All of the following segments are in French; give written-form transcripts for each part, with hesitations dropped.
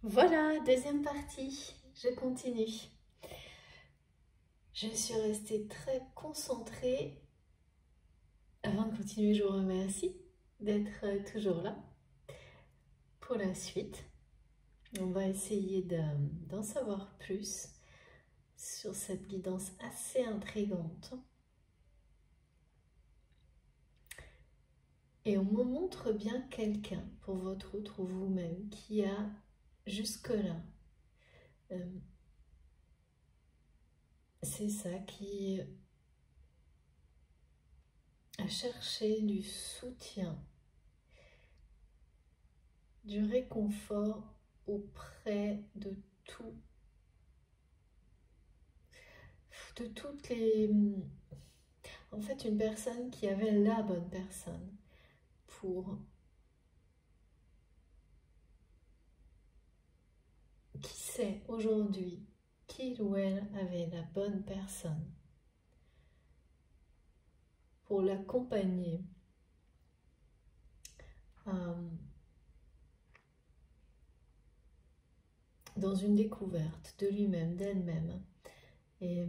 Voilà, deuxième partie, je continue. Je suis restée très concentrée. Avant de continuer, je vous remercie d'être toujours là pour la suite. On va essayer d'en savoir plus sur cette guidance assez intrigante. Et on me montre bien quelqu'un pour votre autre ou vous-même qui a jusque-là, c'est ça, qui a cherché du soutien, du réconfort auprès de toutes les... En fait, une personne qui avait la bonne personne pour... Qui sait aujourd'hui qu'il ou elle avait la bonne personne pour l'accompagner dans une découverte de lui-même, d'elle-même. Et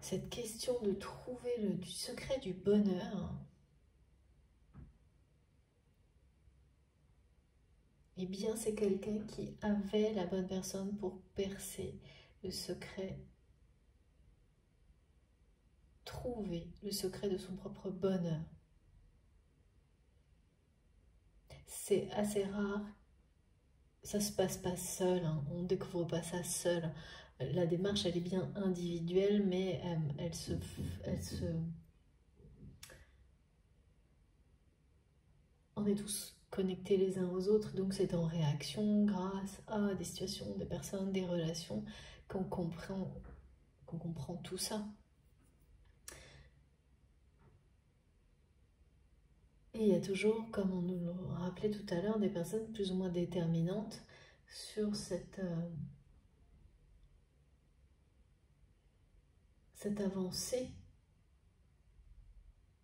cette question de trouver le secret du bonheur, eh bien c'est quelqu'un qui avait la bonne personne pour percer le secret, trouver le secret de son propre bonheur. C'est assez rare, ça se passe pas seul, hein. On ne découvre pas ça seul. La démarche, elle est bien individuelle, mais on est tous connectés les uns aux autres, donc c'est en réaction grâce à des situations, des personnes, des relations qu'on comprend tout ça. Et il y a toujours, comme on nous le rappelait tout à l'heure, des personnes plus ou moins déterminantes sur cette avancée,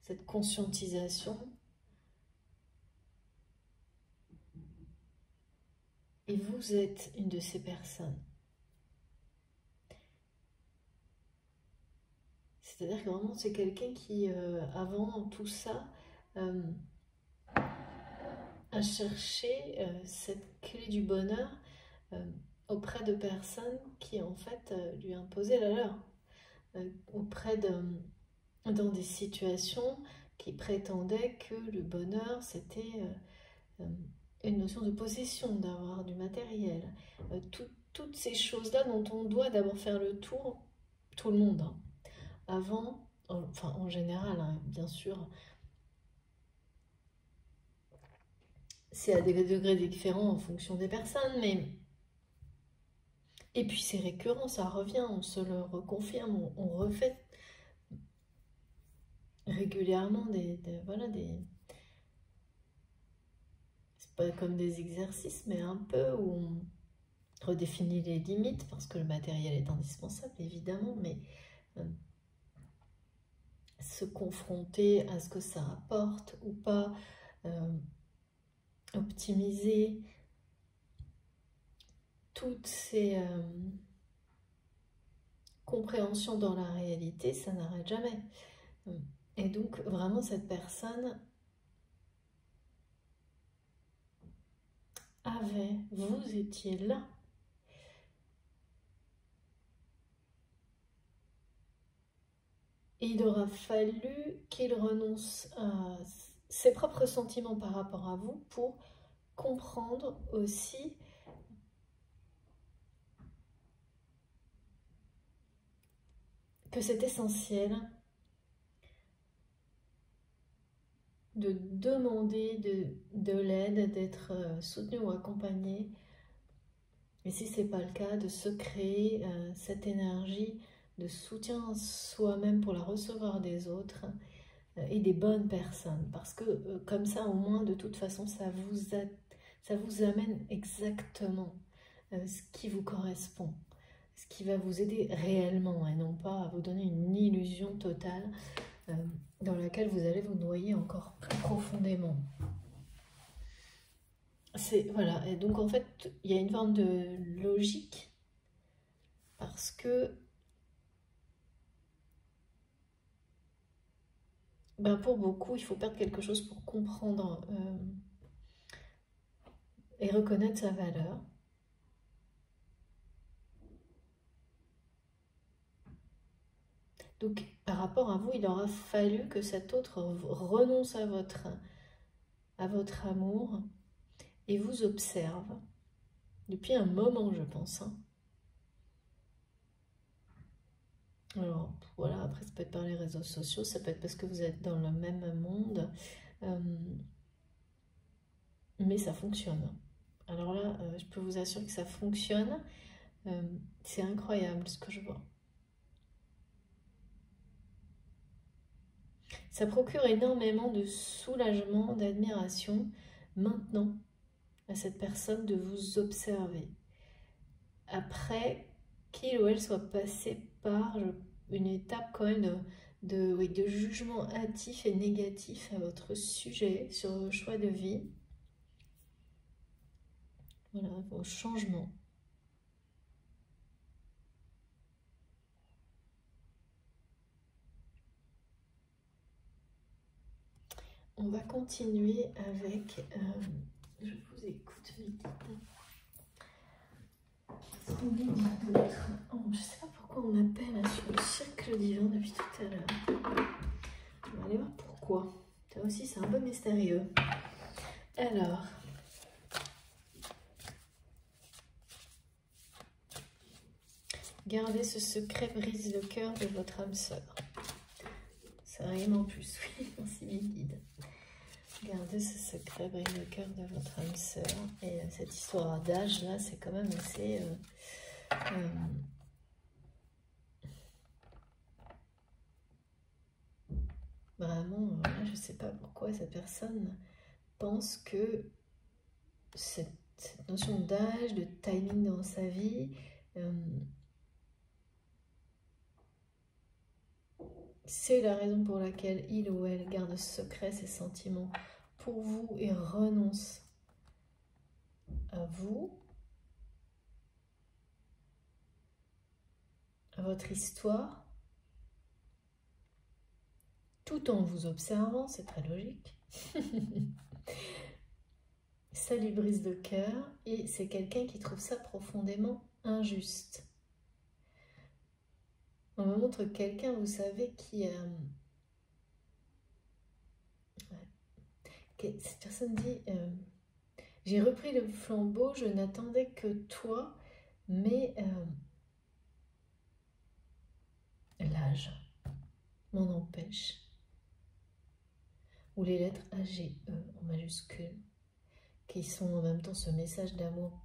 cette conscientisation. Et vous êtes une de ces personnes. C'est-à-dire que vraiment, c'est quelqu'un qui, avant tout ça, a cherché cette clé du bonheur auprès de personnes qui, en fait, lui imposaient la leur. Dans des situations qui prétendaient que le bonheur, c'était une notion de possession, d'avoir du matériel. Toutes ces choses-là dont on doit d'abord faire le tour, tout le monde, hein, avant, enfin en général, hein, bien sûr, c'est à des degrés différents en fonction des personnes, mais... Et puis c'est récurrent, ça revient, on se le reconfirme, on refait régulièrement voilà, c'est pas comme des exercices, mais un peu où on redéfinit les limites, parce que le matériel est indispensable, évidemment, mais se confronter à ce que ça apporte ou pas, optimiser toutes ces compréhensions dans la réalité, ça n'arrête jamais. Et donc, vraiment, cette personne vous étiez là. Et il aura fallu qu'il renonce à ses propres sentiments par rapport à vous pour comprendre aussi que c'est essentiel de demander de l'aide, d'être soutenu ou accompagné. Et si ce n'est pas le cas, de se créer cette énergie de soutien à soi-même pour la recevoir des autres et des bonnes personnes. Parce que comme ça, au moins, de toute façon, ça vous amène exactement ce qui vous correspond, ce qui va vous aider réellement et non pas à vous donner une illusion totale dans laquelle vous allez vous noyer encore plus profondément. Voilà, et donc en fait, il y a une forme de logique parce que ben pour beaucoup, il faut perdre quelque chose pour comprendre et reconnaître sa valeur. Donc, par rapport à vous, il aura fallu que cet autre renonce à votre amour et vous observe depuis un moment, je pense. Hein. Alors, voilà, après, ça peut être par les réseaux sociaux, ça peut être parce que vous êtes dans le même monde, mais ça fonctionne. Alors là, je peux vous assurer que ça fonctionne. C'est incroyable ce que je vois. Ça procure énormément de soulagement, d'admiration maintenant à cette personne de vous observer. Après qu'il ou elle soit passé par une étape quand même de jugement hâtif et négatif à votre sujet sur vos choix de vie. Voilà, vos changements. On va continuer avec... je vous écoute, mes guides. Qu'est-ce qu'on dit d'autre? Oh, je ne sais pas pourquoi on m'appelle sur le cercle divin depuis tout à l'heure. On va aller voir pourquoi. Ça aussi, c'est un peu mystérieux. Alors... Gardez ce secret brise le cœur de votre âme sœur. Ça rime en plus, oui, merci mes guides. Gardez ce secret brise le cœur de votre âme sœur. Et cette histoire d'âge là, c'est quand même assez... vraiment, là, je ne sais pas pourquoi cette personne pense que cette notion d'âge, de timing dans sa vie... c'est la raison pour laquelle il ou elle garde secret ses sentiments pour vous et renonce à vous, à votre histoire, tout en vous observant, c'est très logique. Ça lui brise le cœur et c'est quelqu'un qui trouve ça profondément injuste. On me montre quelqu'un, vous savez, qui... cette personne dit... j'ai repris le flambeau, je n'attendais que toi, mais l'âge m'en empêche. Ou les lettres A, G, E en majuscule, qui sont en même temps ce message d'amour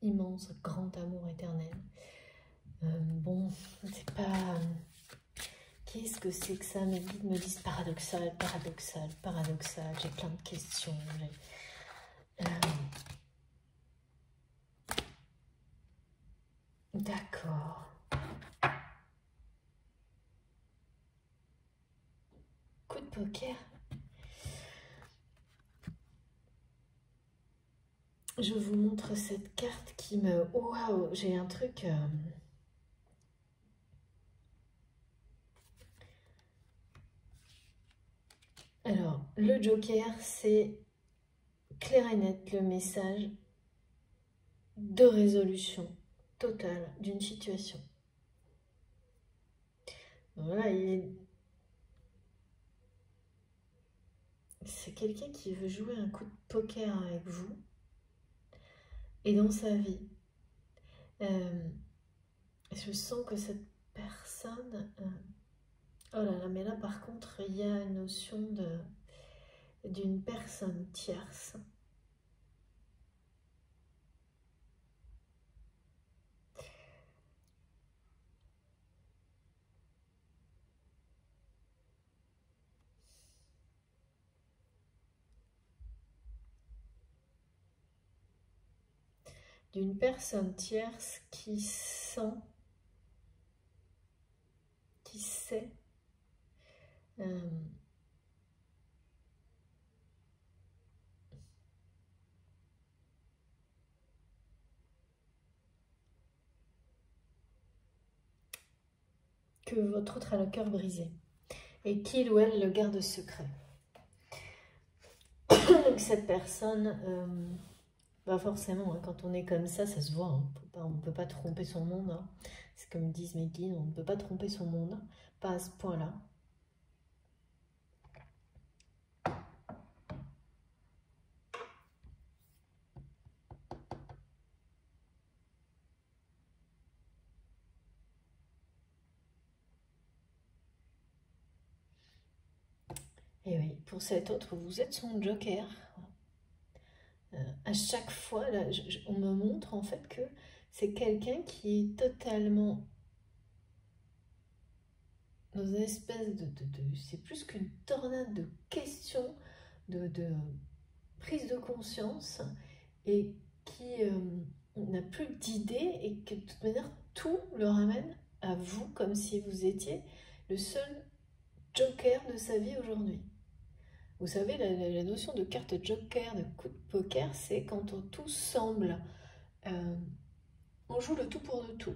immense, grand amour éternel. Bon, c'est pas... Qu'est-ce que c'est que ça? Mes guides me disent paradoxal, paradoxal, paradoxal. J'ai plein de questions. D'accord. Coup de poker. Je vous montre cette carte qui me... Waouh, j'ai un truc... Alors, le Joker, c'est clair et net le message de résolution totale d'une situation. Voilà, c'est quelqu'un qui veut jouer un coup de poker avec vous et dans sa vie. Je sens que cette personne... oh là là, mais là par contre, il y a une notion d'une personne tierce. D'une personne tierce qui sent sait que votre autre a le cœur brisé et qu'il ou elle le garde secret. Donc cette personne, bah forcément, hein, quand on est comme ça se voit, hein, on ne peut pas tromper son monde, hein. C'est comme disent mes guides, on ne peut pas tromper son monde, pas à ce point-là. Et oui, pour cet autre, vous êtes son joker. À chaque fois, là, on me montre en fait que c'est quelqu'un qui est totalement dans une espèce c'est plus qu'une tornade de questions, de prise de conscience, et qui n'a plus d'idées, et que de toute manière, tout le ramène à vous, comme si vous étiez le seul joker de sa vie aujourd'hui. Vous savez, la notion de carte joker, de coup de poker, c'est quand tout semble... on joue le tout pour le tout.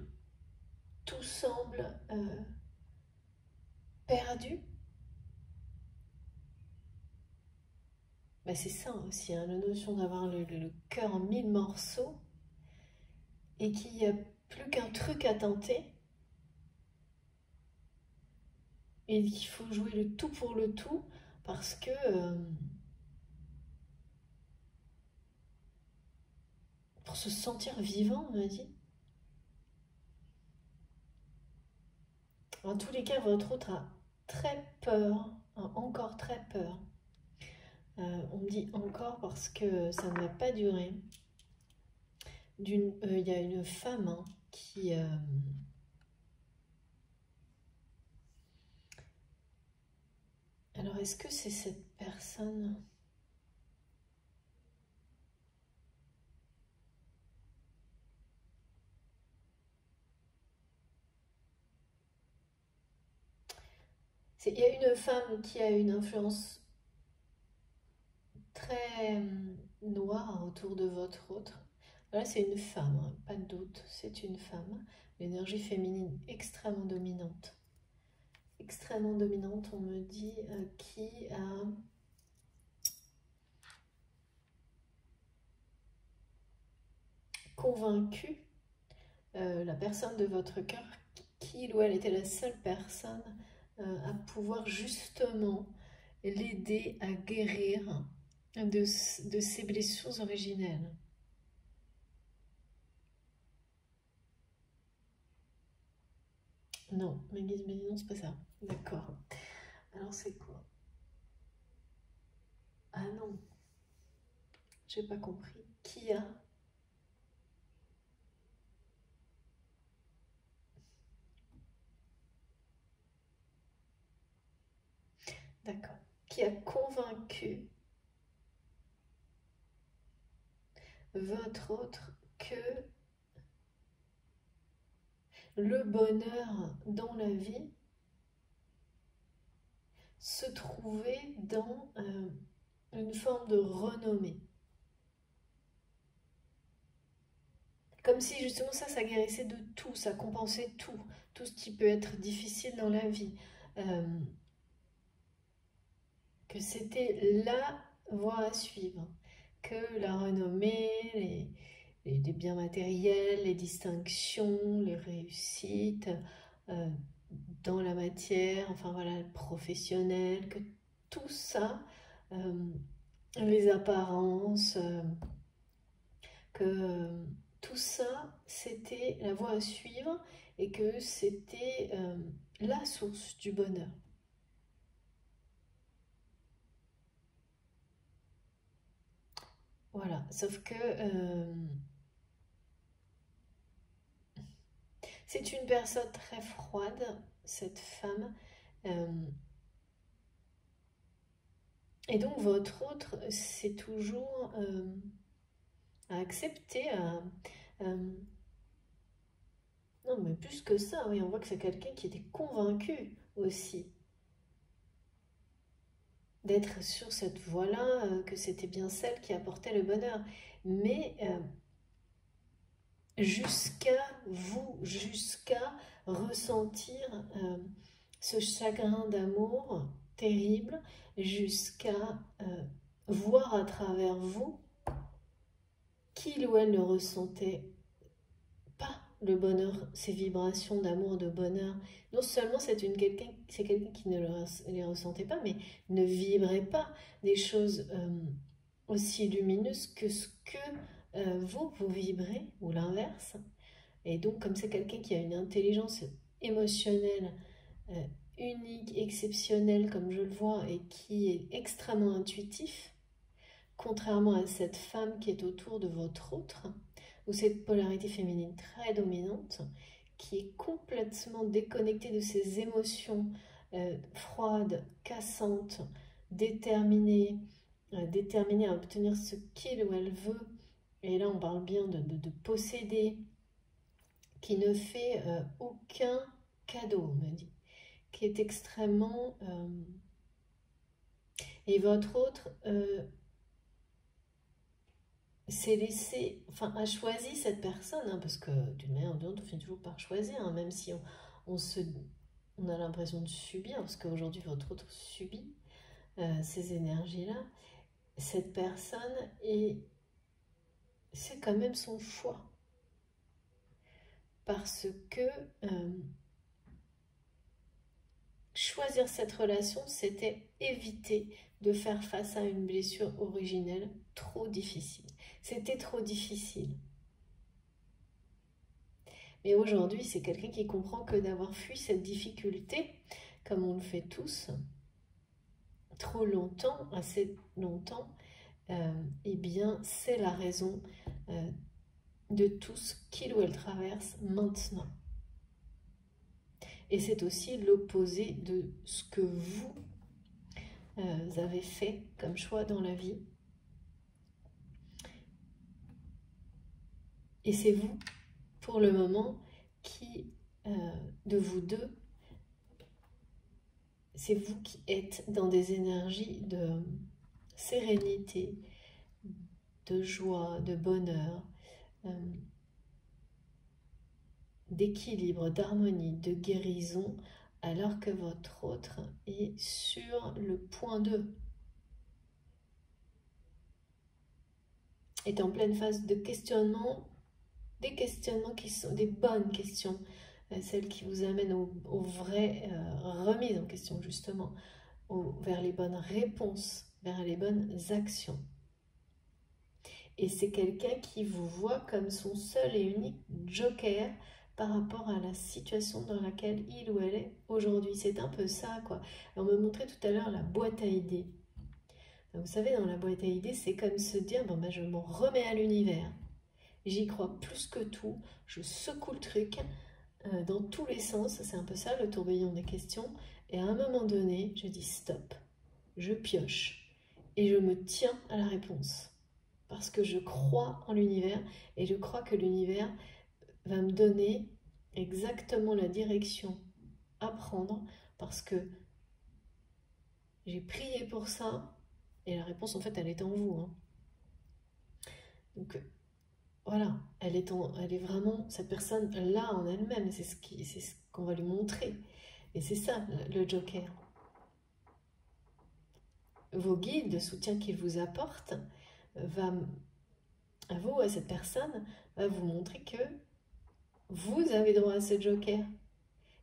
Tout semble perdu. Ben c'est ça aussi, hein, la notion d'avoir le cœur en 1000 morceaux et qu'il n'y a plus qu'un truc à tenter et qu'il faut jouer le tout pour le tout parce que... pour se sentir vivant, on m'a dit. En tous les cas, votre autre a très peur, a encore très peur. On me dit encore parce que ça ne va pas durer. Il y a une femme, hein, qui... Alors, est-ce que c'est cette personne... Il y a une femme qui a une influence très noire autour de votre autre. Là, c'est une femme, hein, pas de doute, c'est une femme. L'énergie féminine extrêmement dominante. Extrêmement dominante, on me dit, qui a... convaincu la personne de votre cœur, qu'il ou elle était la seule personne à pouvoir justement l'aider à guérir de ses blessures originelles. Non, mes guides me disent non, c'est pas ça. D'accord. Alors c'est quoi? Ah non, j'ai pas compris. Qui a... D'accord. Qui a convaincu votre autre que le bonheur dans la vie se trouvait dans une forme de renommée. Comme si justement ça guérissait de tout, ça compensait tout ce qui peut être difficile dans la vie. Que c'était la voie à suivre, que la renommée, les biens matériels, les distinctions, les réussites dans la matière, enfin voilà, le professionnel, que tout ça, les apparences, que tout ça, c'était la voie à suivre et que c'était la source du bonheur. Voilà, sauf que c'est une personne très froide, cette femme. Et donc votre autre, c'est toujours à accepter, à Non, mais plus que ça, oui, on voit que c'est quelqu'un qui était convaincu aussi d'être sur cette voie-là, que c'était bien celle qui apportait le bonheur. Mais jusqu'à ressentir ce chagrin d'amour terrible, jusqu'à voir à travers vous qu'il ou elle ne ressentait pas le bonheur, ces vibrations d'amour, de bonheur. Non seulement c'est quelqu'un qui ne les ressentait pas, mais ne vibrait pas des choses aussi lumineuses que ce que vous vibrez, ou l'inverse. Et donc, comme c'est quelqu'un qui a une intelligence émotionnelle unique, exceptionnelle, comme je le vois, et qui est extrêmement intuitif, contrairement à cette femme qui est autour de votre autre, ou cette polarité féminine très dominante, qui est complètement déconnectée de ses émotions froides, cassantes, déterminées à obtenir ce qu'il ou elle veut, et là on parle bien de posséder, qui ne fait aucun cadeau, on me dit, qui est extrêmement... et votre autre s'est laissé, enfin a choisi cette personne, hein, parce que d'une manière ou d'une autre on finit toujours par choisir, hein, même si on a l'impression de subir, parce qu'aujourd'hui votre autre subit ces énergies-là, cette personne, et c'est quand même son choix. Parce que choisir cette relation, c'était éviter de faire face à une blessure originelle trop difficile. C'était trop difficile. Mais aujourd'hui, c'est quelqu'un qui comprend que d'avoir fui cette difficulté, comme on le fait tous, trop longtemps, assez longtemps, eh bien, c'est la raison de tout ce qu'il ou elle traverse maintenant. Et c'est aussi l'opposé de ce que vous avez fait comme choix dans la vie. Et c'est vous, pour le moment, qui, de vous deux, c'est vous qui êtes dans des énergies de sérénité, de joie, de bonheur, d'équilibre, d'harmonie, de guérison, alors que votre autre est sur le point 2. Est en pleine phase de questionnement, des questionnements qui sont des bonnes questions, celles qui vous amènent aux vraies remises en question, justement, vers les bonnes réponses, vers les bonnes actions. Et c'est quelqu'un qui vous voit comme son seul et unique joker par rapport à la situation dans laquelle il ou elle est aujourd'hui. C'est un peu ça, quoi. On me montrait tout à l'heure la boîte à idées. Vous savez, dans la boîte à idées, c'est comme se dire, bon ben je m'en remets à l'univers. J'y crois plus que tout, je secoue le truc dans tous les sens, c'est un peu ça le tourbillon des questions. Et à un moment donné, je dis stop, je pioche et je me tiens à la réponse. Parce que je crois en l'univers et je crois que l'univers va me donner exactement la direction à prendre parce que j'ai prié pour ça et la réponse en fait elle est en vous. Hein. Donc voilà, elle est vraiment cette personne là en elle-même, c'est ce qu'on va lui montrer. Et c'est ça le joker. Vos guides, le soutien qu'ils vous apportent à vous, à cette personne, va vous montrer que vous avez droit à ce joker.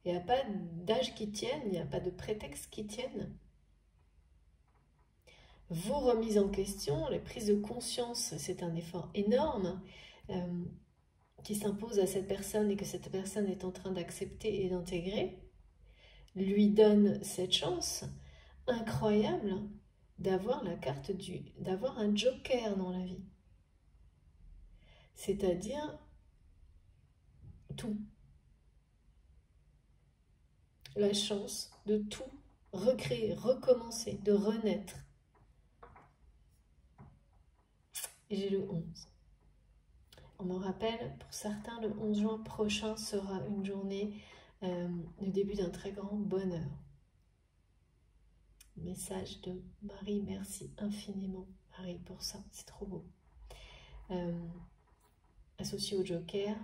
Il n'y a pas d'âge qui tienne, il n'y a pas de prétexte qui tienne. Vos remises en question, les prises de conscience, c'est un effort énorme qui s'impose à cette personne et que cette personne est en train d'accepter et d'intégrer, lui donne cette chance incroyable d'avoir la carte d'avoir un joker dans la vie. C'est-à-dire tout. La chance de tout recréer, recommencer, de renaître. Et j'ai le 11. On me rappelle, pour certains, le 11 juin prochain sera une journée, le début d'un très grand bonheur. Message de Marie, merci infiniment Marie pour ça, c'est trop beau. Associé au Joker,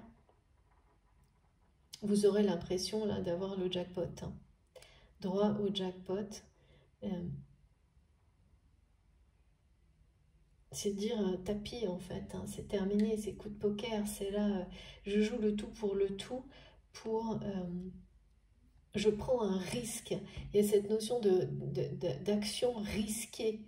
vous aurez l'impression là d'avoir le jackpot, hein. Droit au jackpot. C'est dire tapis en fait, hein, c'est terminé, c'est coup de poker, c'est là, je joue le tout pour le tout, je prends un risque. Il y a cette notion d'action risquée.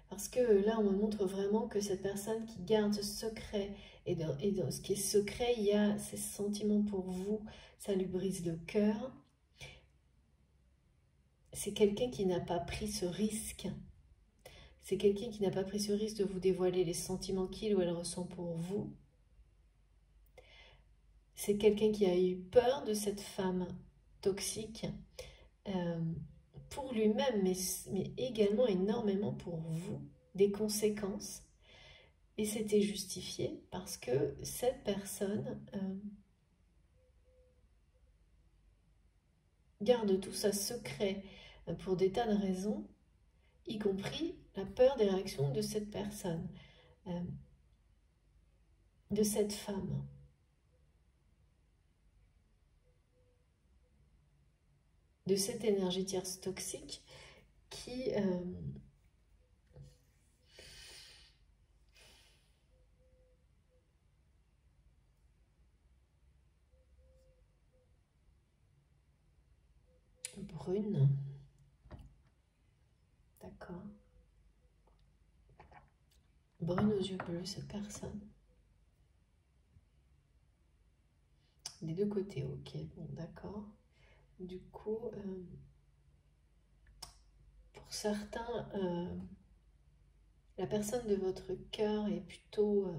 Parce que là, on me montre vraiment que cette personne qui garde ce secret, et dans ce qui est secret, il y a ces sentiments pour vous, ça lui brise le cœur. C'est quelqu'un qui n'a pas pris ce risque. C'est quelqu'un qui n'a pas pris ce risque de vous dévoiler les sentiments qu'il ou elle ressent pour vous. C'est quelqu'un qui a eu peur de cette femme toxique pour lui-même, mais également énormément pour vous, des conséquences. Et c'était justifié parce que cette personne garde tout ça secret pour des tas de raisons, y compris la peur des réactions de cette personne, de cette femme. De cette énergie tierce toxique qui brune, d'accord, brune aux yeux bleus, cette personne, des deux côtés, ok, bon, d'accord. Du coup, pour certains, la personne de votre cœur est plutôt...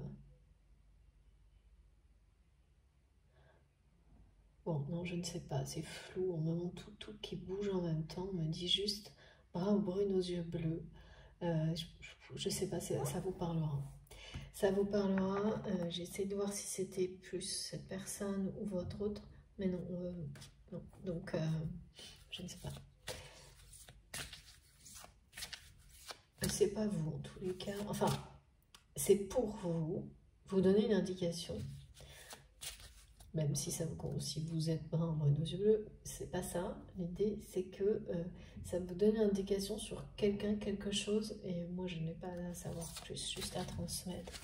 bon, non, je ne sais pas, c'est flou, on me montre tout qui bouge en même temps, on me dit juste brun ou brune aux yeux bleus. Je ne sais pas, ça vous parlera. Ça vous parlera, j'essaie de voir si c'était plus cette personne ou votre autre, mais non, non. Donc je ne sais pas. C'est pas vous en tous les cas, enfin, c'est pour vous donner une indication, même si, si vous êtes brun, brune aux yeux bleus, c'est pas ça. L'idée, c'est que ça vous donne une indication sur quelqu'un, quelque chose, et moi, je n'ai pas à savoir plus, juste à transmettre.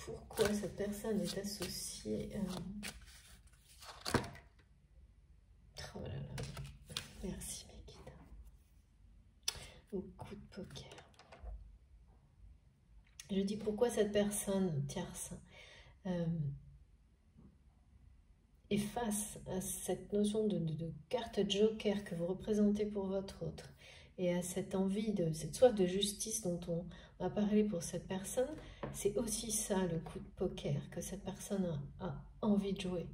Pourquoi cette personne est associée oh là là. Merci mes guides. Au coup de poker. Je dis pourquoi cette personne tierce est face à cette notion de carte joker que vous représentez pour votre autre et à cette envie, cette soif de justice dont on a parlé pour cette personne, c'est aussi ça le coup de poker que cette personne a envie de jouer.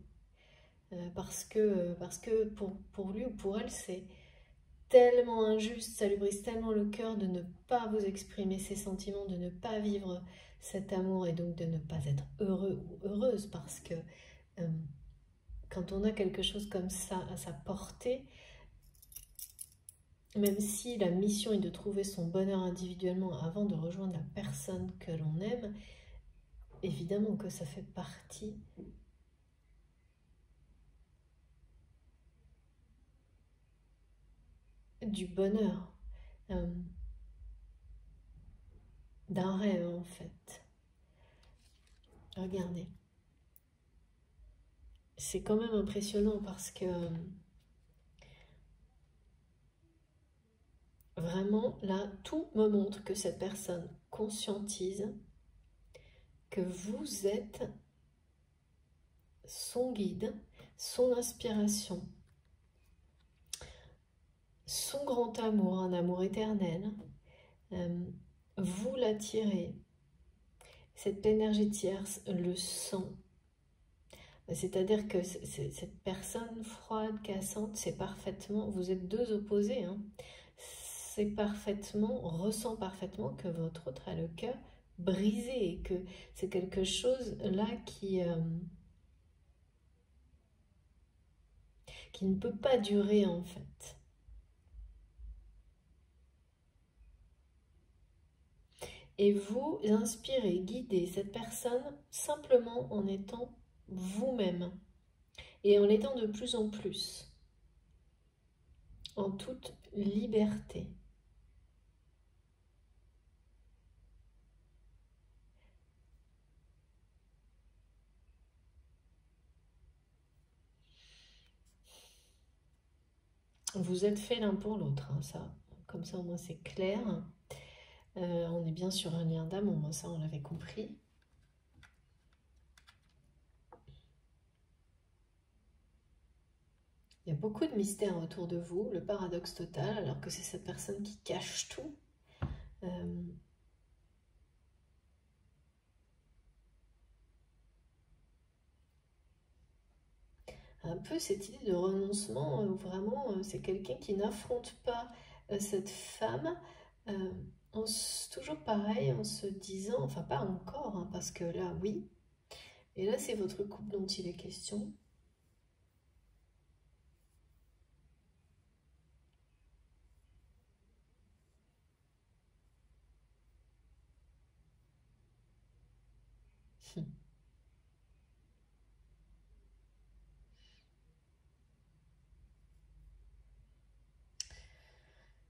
Parce que pour lui ou pour elle, c'est tellement injuste, ça lui brise tellement le cœur de ne pas vous exprimer ses sentiments, de ne pas vivre cet amour et donc de ne pas être heureux ou heureuse parce que quand on a quelque chose comme ça à sa portée, même si la mission est de trouver son bonheur individuellement avant de rejoindre la personne que l'on aime, évidemment que ça fait partie du bonheur, d'un rêve en fait. Regardez. C'est quand même impressionnant parce que vraiment, là, tout me montre que cette personne conscientise que vous êtes son guide, son inspiration, son grand amour, un amour éternel. Vous l'attirez. Cette énergie tierce le sent. C'est-à-dire que cette personne froide, cassante, c'est parfaitement, vous êtes deux opposés, hein, c'est parfaitement, ressent parfaitement que votre autre a le cœur brisé et que c'est quelque chose là qui ne peut pas durer en fait. Et vous inspirez, guidez cette personne simplement en étant vous-même et en étant de plus en plus, en toute liberté. Vous êtes faits l'un pour l'autre, hein, ça, comme ça au moins c'est clair. On est bien sur un lien d'âme, au moins ça on l'avait compris. Il y a beaucoup de mystères autour de vous, le paradoxe total, alors que c'est cette personne qui cache tout. Un peu cette idée de renoncement, où vraiment c'est quelqu'un qui n'affronte pas cette femme, toujours pareil, en se disant, enfin pas encore, hein, parce que là oui, et là c'est votre couple dont il est question.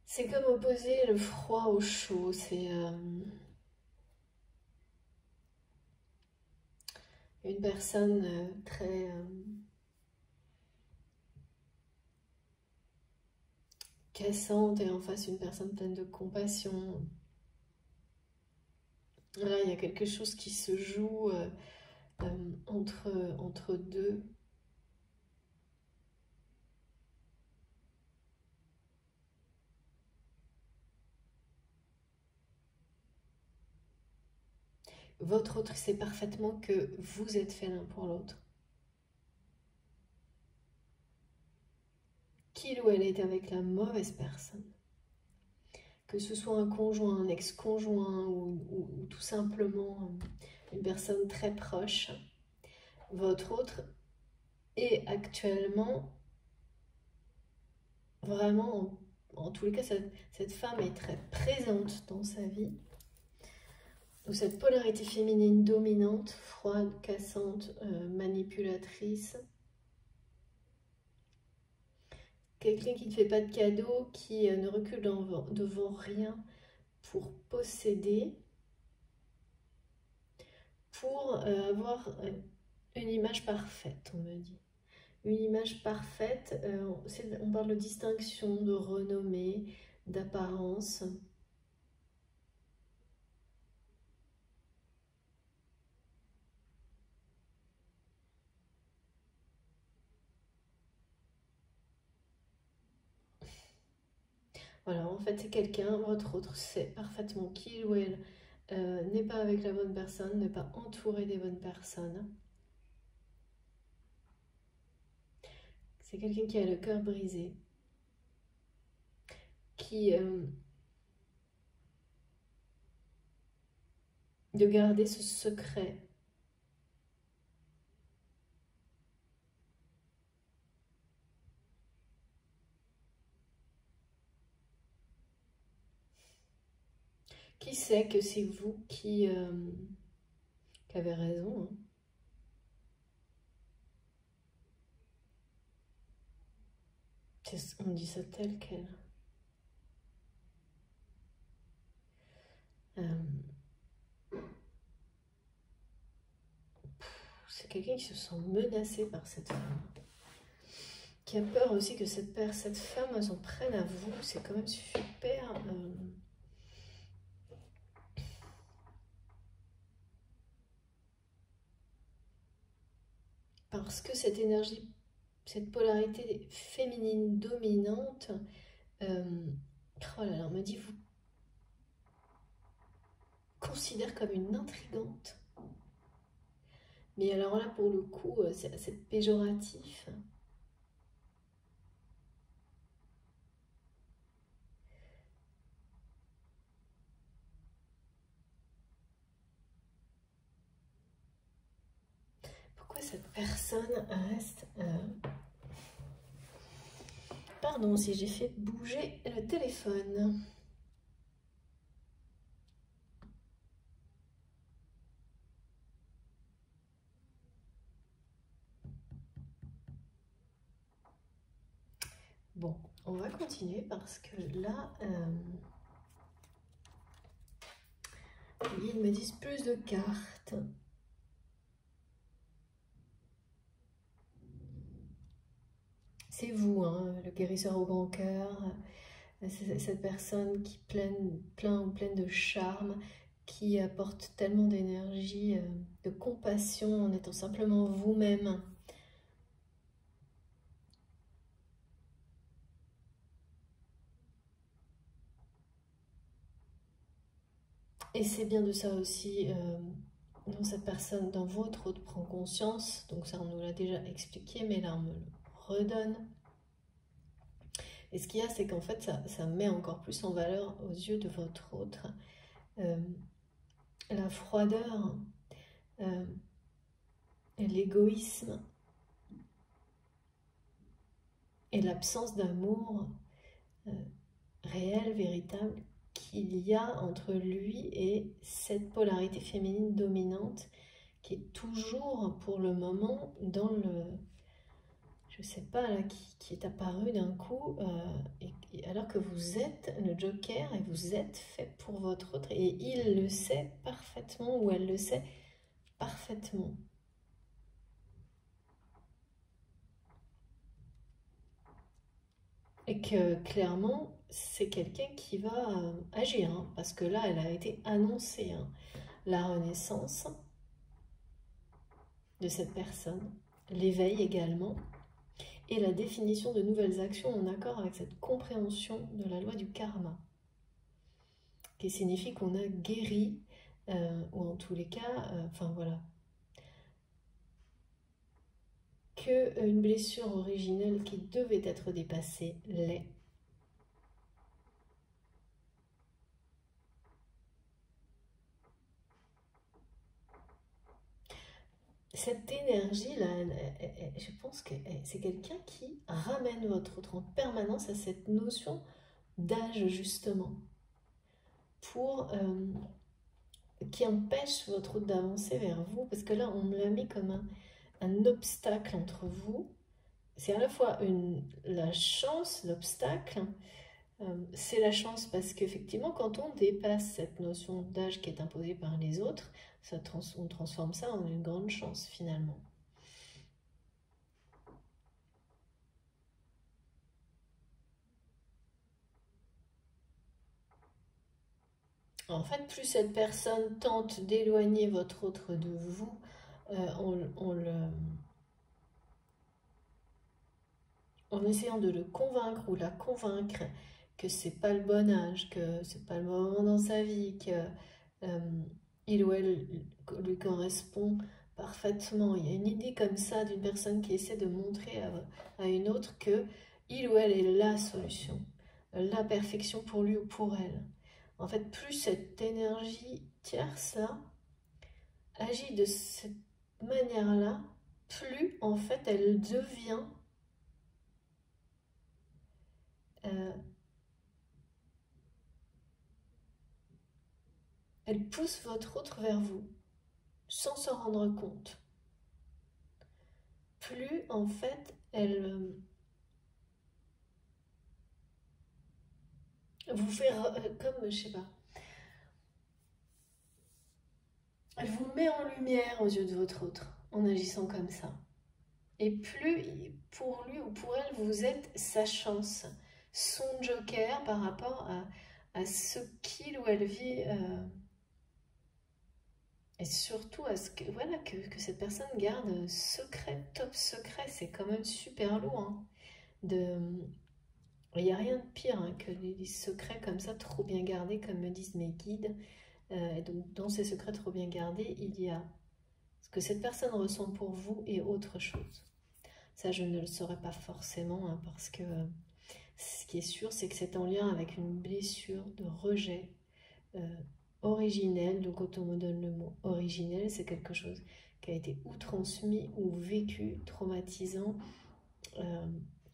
C'est comme opposer le froid au chaud, c'est une personne très cassante et en face une personne pleine de compassion. Là, il y a quelque chose qui se joue entre deux. Votre autre sait parfaitement que vous êtes fait l'un pour l'autre. Qu'il ou elle est avec la mauvaise personne. Que ce soit un conjoint, un ex-conjoint ou tout simplement une personne très proche. Votre autre est actuellement vraiment, en tous les cas, cette femme est très présente dans sa vie. Donc cette polarité féminine dominante, froide, cassante, manipulatrice. Quelqu'un qui ne fait pas de cadeaux, qui ne recule devant rien pour posséder, pour avoir une image parfaite, on me dit. Une image parfaite, on parle de distinction, de renommée, d'apparence. Voilà, en fait, c'est quelqu'un, votre autre, sait parfaitement qui il ou elle n'est pas avec la bonne personne, n'est pas entouré des bonnes personnes. C'est quelqu'un qui a le cœur brisé, qui de garder ce secret. Qui sait que c'est vous qui avez raison, hein. On dit ça tel quel. C'est quelqu'un qui se sent menacé par cette femme. Qui a peur aussi que cette femme s'en prenne à vous. C'est quand même super... parce que cette énergie, cette polarité féminine dominante, oh là là, on me dit, vous considère comme une intrigante. Mais alors là, pour le coup, c'est péjoratif. Pourquoi cette personne reste... Pardon si j'ai fait bouger le téléphone. Bon, on va continuer parce que là, ils me disent plus de cartes. C'est vous, hein, le guérisseur au grand cœur, cette personne qui pleine de charme, qui apporte tellement d'énergie, de compassion en étant simplement vous-même. Et c'est bien de ça aussi dont cette personne, dans votre autre, prend conscience. Donc ça, on nous l'a déjà expliqué, mais là, on me le redonne. Et ce qu'il y a, c'est qu'en fait, ça met encore plus en valeur aux yeux de votre autre la froideur, l'égoïsme et l'absence d'amour réel, véritable, qu'il y a entre lui et cette polarité féminine dominante qui est toujours pour le moment dans le, je sais pas là, qui est apparu d'un coup, alors que vous êtes le joker et vous êtes fait pour votre autre, et il le sait parfaitement, ou elle le sait parfaitement. Et que clairement, c'est quelqu'un qui va agir, hein, parce que là, elle a été annoncée, hein, la renaissance de cette personne, l'éveil également, et la définition de nouvelles actions en accord avec cette compréhension de la loi du karma, qui signifie qu'on a guéri, ou en tous les cas, enfin voilà, qu'une blessure originelle qui devait être dépassée l'est. Cette énergie-là, je pense que c'est quelqu'un qui ramène votre autre en permanence à cette notion d'âge, justement, pour qui empêche votre autre d'avancer vers vous, parce que là, on me l'a mis comme un obstacle entre vous. C'est à la fois la chance, l'obstacle. C'est la chance parce qu'effectivement, quand on dépasse cette notion d'âge qui est imposée par les autres, on transforme ça en une grande chance finalement. En fait, plus cette personne tente d'éloigner votre autre de vous, en essayant de le convaincre ou la convaincre que c'est pas le bon âge, que c'est pas le moment dans sa vie, que il ou elle lui correspond parfaitement. Il y a une idée comme ça d'une personne qui essaie de montrer à une autre que il ou elle est la solution, la perfection pour lui ou pour elle. En fait, plus cette énergie tierce-là agit de cette manière-là, plus en fait elle devient elle pousse votre autre vers vous, sans s'en rendre compte. Plus en fait elle vous fait comme, je sais pas, elle vous met en lumière aux yeux de votre autre en agissant comme ça. Et plus pour lui ou pour elle, vous êtes sa chance, son joker par rapport à ce qu'il ou elle vit. Et surtout à ce que, voilà, que cette personne garde secret, top secret. C'est quand même super lourd. Hein, il n'y a rien de pire hein, que des secrets comme ça, trop bien gardés, comme me disent mes guides. Et donc, dans ces secrets trop bien gardés, il y a Ce que cette personne ressent pour vous est autre chose. Ça, je ne le saurais pas forcément, hein, parce que ce qui est sûr, c'est que c'est en lien avec une blessure de rejet originelle. Donc, quand on me donne le mot originel, c'est quelque chose qui a été ou transmis ou vécu, traumatisant,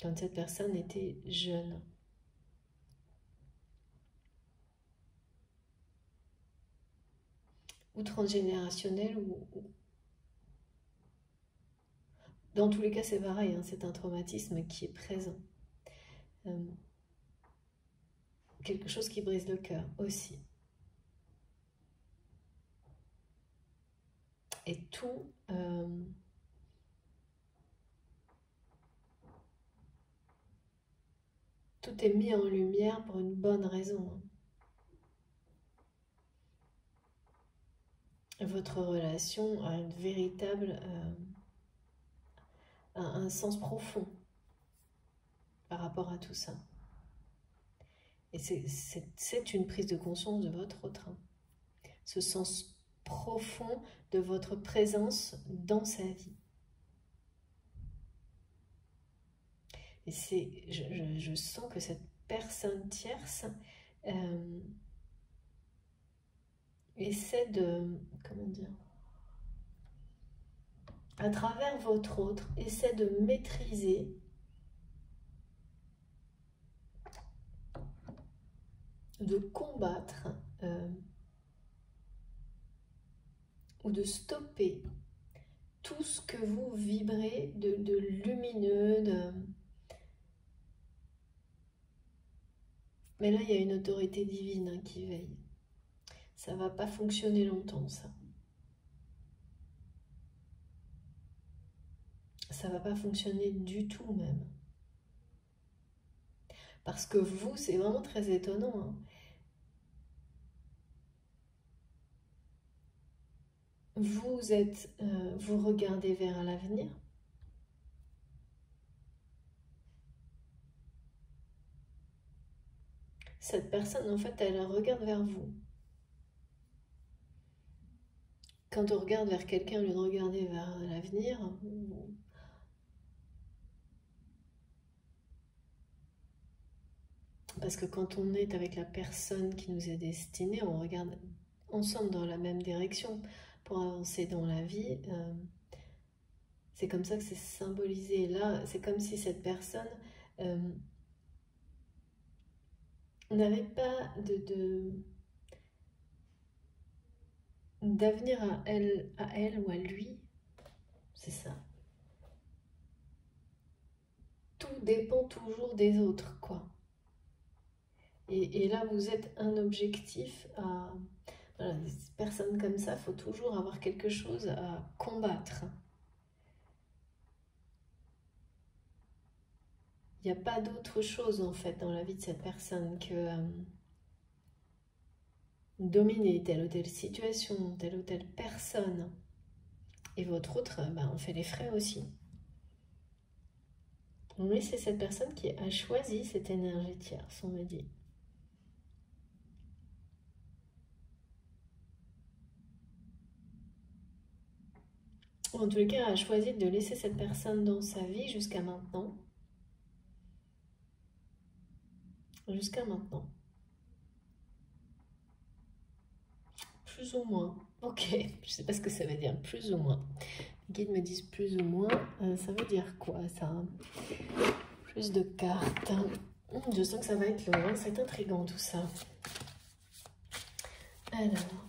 quand cette personne était jeune. Ou transgénérationnel, ou... Dans tous les cas, c'est pareil, hein, c'est un traumatisme qui est présent. Quelque chose qui brise le cœur aussi. Et tout est mis en lumière pour une bonne raison. Votre relation a une véritable... un sens profond par rapport à tout ça. Et c'est une prise de conscience de votre train. Ce sens profond de votre présence dans sa vie. Et je sens que cette personne tierce essaie de, comment dire, à travers votre autre, essaie de maîtriser de combattre ou de stopper tout ce que vous vibrez de lumineux, Mais là, il y a une autorité divine, hein, qui veille. Ça va pas fonctionner longtemps, ça. Ça va pas fonctionner du tout, même. Parce que vous, c'est vraiment très étonnant, hein. Vous regardez vers l'avenir. Cette personne, en fait, elle regarde vers vous. Quand on regarde vers quelqu'un, au lieu de regarder vers l'avenir, parce que quand on est avec la personne qui nous est destinée, on regarde ensemble dans la même direction pour avancer dans la vie. C'est comme ça que c'est symbolisé. Là, c'est comme si cette personne n'avait pas d'avenir à elle ou à lui. C'est ça. Tout dépend toujours des autres, quoi. Et là, vous êtes un objectif à... Voilà, des personnes comme ça, il faut toujours avoir quelque chose à combattre. Il n'y a pas d'autre chose, en fait, dans la vie de cette personne que dominer telle ou telle situation, telle ou telle personne. Et votre autre, on fait les frais aussi. Mais c'est cette personne qui a choisi cette énergie tierce, on me dit. En tous les cas, a choisi de laisser cette personne dans sa vie jusqu'à maintenant. Jusqu'à maintenant. Plus ou moins. Ok, je sais pas ce que ça veut dire, plus ou moins. Les guides me disent plus ou moins. Ça veut dire quoi, ça? Plus de cartes. Je sens que ça va être long, hein. C'est intriguant tout ça. Alors,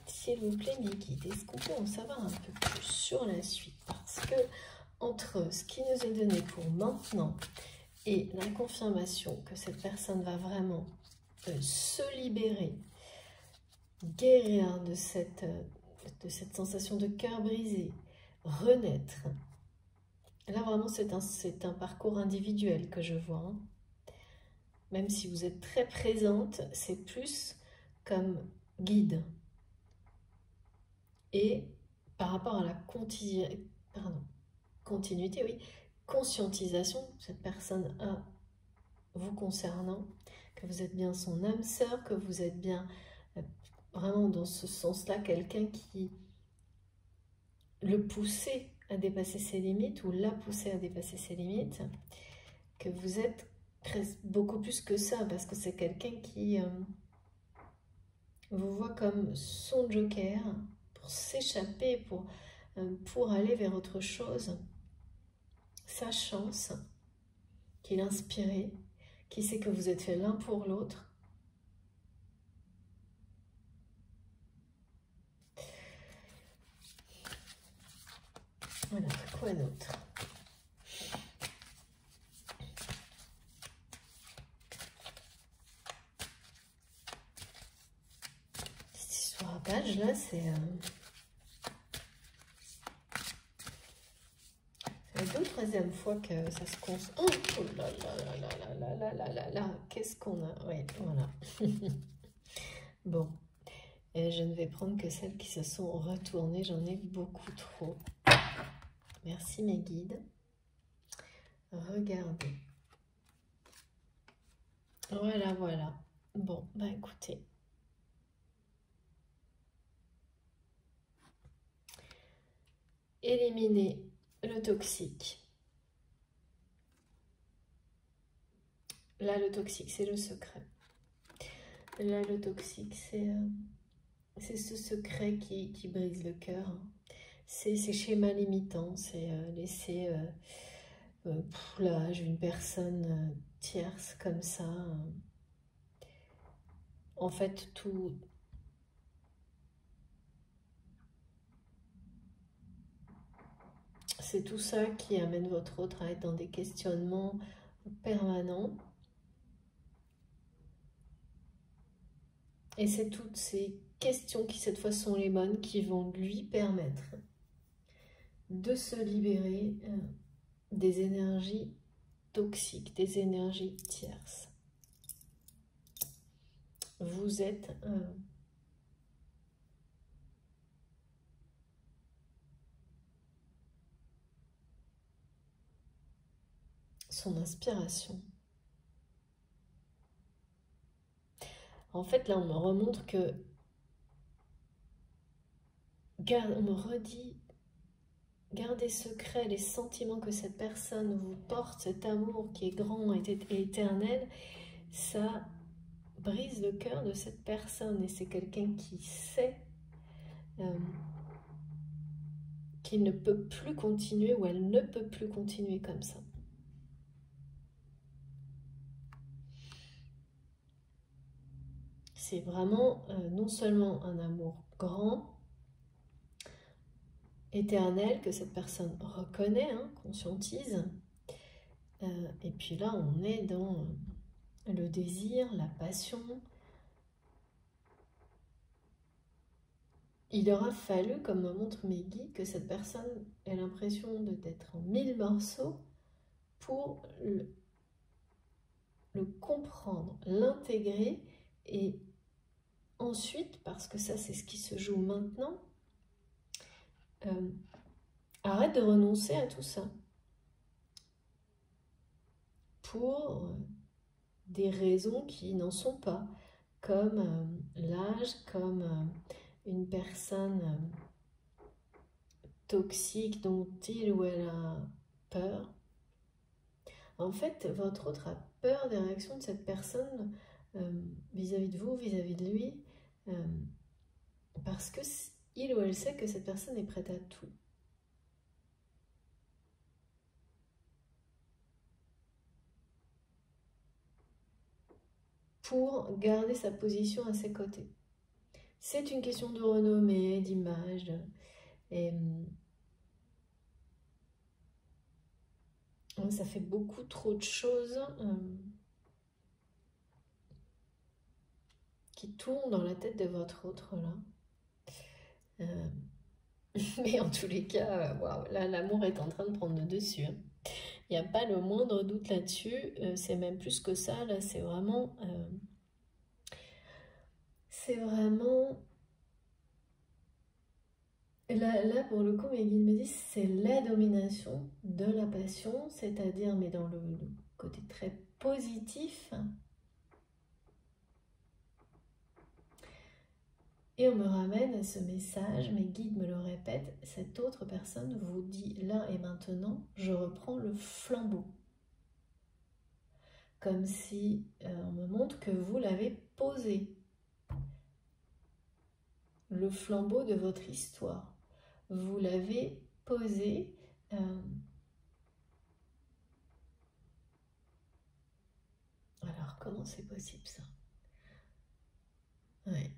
s'il vous plaît, mes guides, est-ce qu'on peut en savoir un peu plus sur la suite? Parce que entre ce qui nous est donné pour maintenant et la confirmation que cette personne va vraiment se libérer, guérir de cette sensation de cœur brisé, renaître. Là, vraiment, c'est un parcours individuel que je vois, hein. Même si vous êtes très présente, c'est plus comme guide. Et par rapport à la continuité, oui, conscientisation, cette personne a vous concernant, que vous êtes bien son âme sœur, que vous êtes bien vraiment dans ce sens-là quelqu'un qui le pousser à dépasser ses limites ou la pousser à dépasser ses limites, que vous êtes beaucoup plus que ça, parce que c'est quelqu'un qui vous voit comme son joker pour s'échapper, pour aller vers autre chose, sa chance, qu'il inspiré, qui sait que vous êtes fait l'un pour l'autre. Voilà, quoi d'autre? Cette histoire à page là, c'est la 2e ou 3e fois que ça se construit. Oh là là là là là là là là là là, qu'est-ce qu'on a? Oui, voilà. Bon, et je ne vais prendre que celles qui se sont retournées, j'en ai beaucoup trop. Merci mes guides. Regardez. Voilà, voilà. Bon, bah écoutez. Éliminer le toxique. Là, le toxique, c'est le secret. Là, le toxique, c'est ce secret qui brise le cœur. C'est ces schémas limitants, c'est laisser l'âge une personne tierce comme ça. En fait, tout... C'est tout ça qui amène votre autre à être dans des questionnements permanents. Et c'est toutes ces questions qui, cette fois, sont les bonnes, qui vont lui permettre de se libérer des énergies toxiques, des énergies tierces. Vous êtes son inspiration. En fait, là, on me remontre que... on me redit... Gardez secret les sentiments que cette personne vous porte, cet amour qui est grand et éternel, ça brise le cœur de cette personne. Et c'est quelqu'un qui sait qu'il ne peut plus continuer ou elle ne peut plus continuer comme ça. C'est vraiment non seulement un amour grand, éternel, que cette personne reconnaît, hein, conscientise. Et puis là, on est dans le désir, la passion. Il aura fallu, comme me montrent mes guides, que cette personne ait l'impression d'être en 1000 morceaux pour le comprendre, l'intégrer et ensuite, parce que ça c'est ce qui se joue maintenant, arrête de renoncer à tout ça pour des raisons qui n'en sont pas, comme l'âge, comme une personne toxique dont il ou elle a peur. En fait, votre autre a peur des réactions de cette personne vis-à-vis de vous, vis-à-vis de lui, parce que il ou elle sait que cette personne est prête à tout. Pour garder sa position à ses côtés. C'est une question de renommée, d'image, et ça fait beaucoup trop de choses qui tournent dans la tête de votre autre là. Mais en tous les cas, wow, là l'amour est en train de prendre le dessus. Hein. Il n'y a pas le moindre doute là-dessus. C'est même plus que ça. Là, c'est vraiment... Là, pour le coup, mes guides me disent c'est la domination de la passion, c'est-à-dire, mais dans le côté très positif, Et on me ramène à ce message, mes guides me le répètent, cette autre personne vous dit là et maintenant, je reprends le flambeau. Comme si on me montre que vous l'avez posé. Le flambeau de votre histoire. Vous l'avez posé. Alors, comment c'est possible ça? Ouais.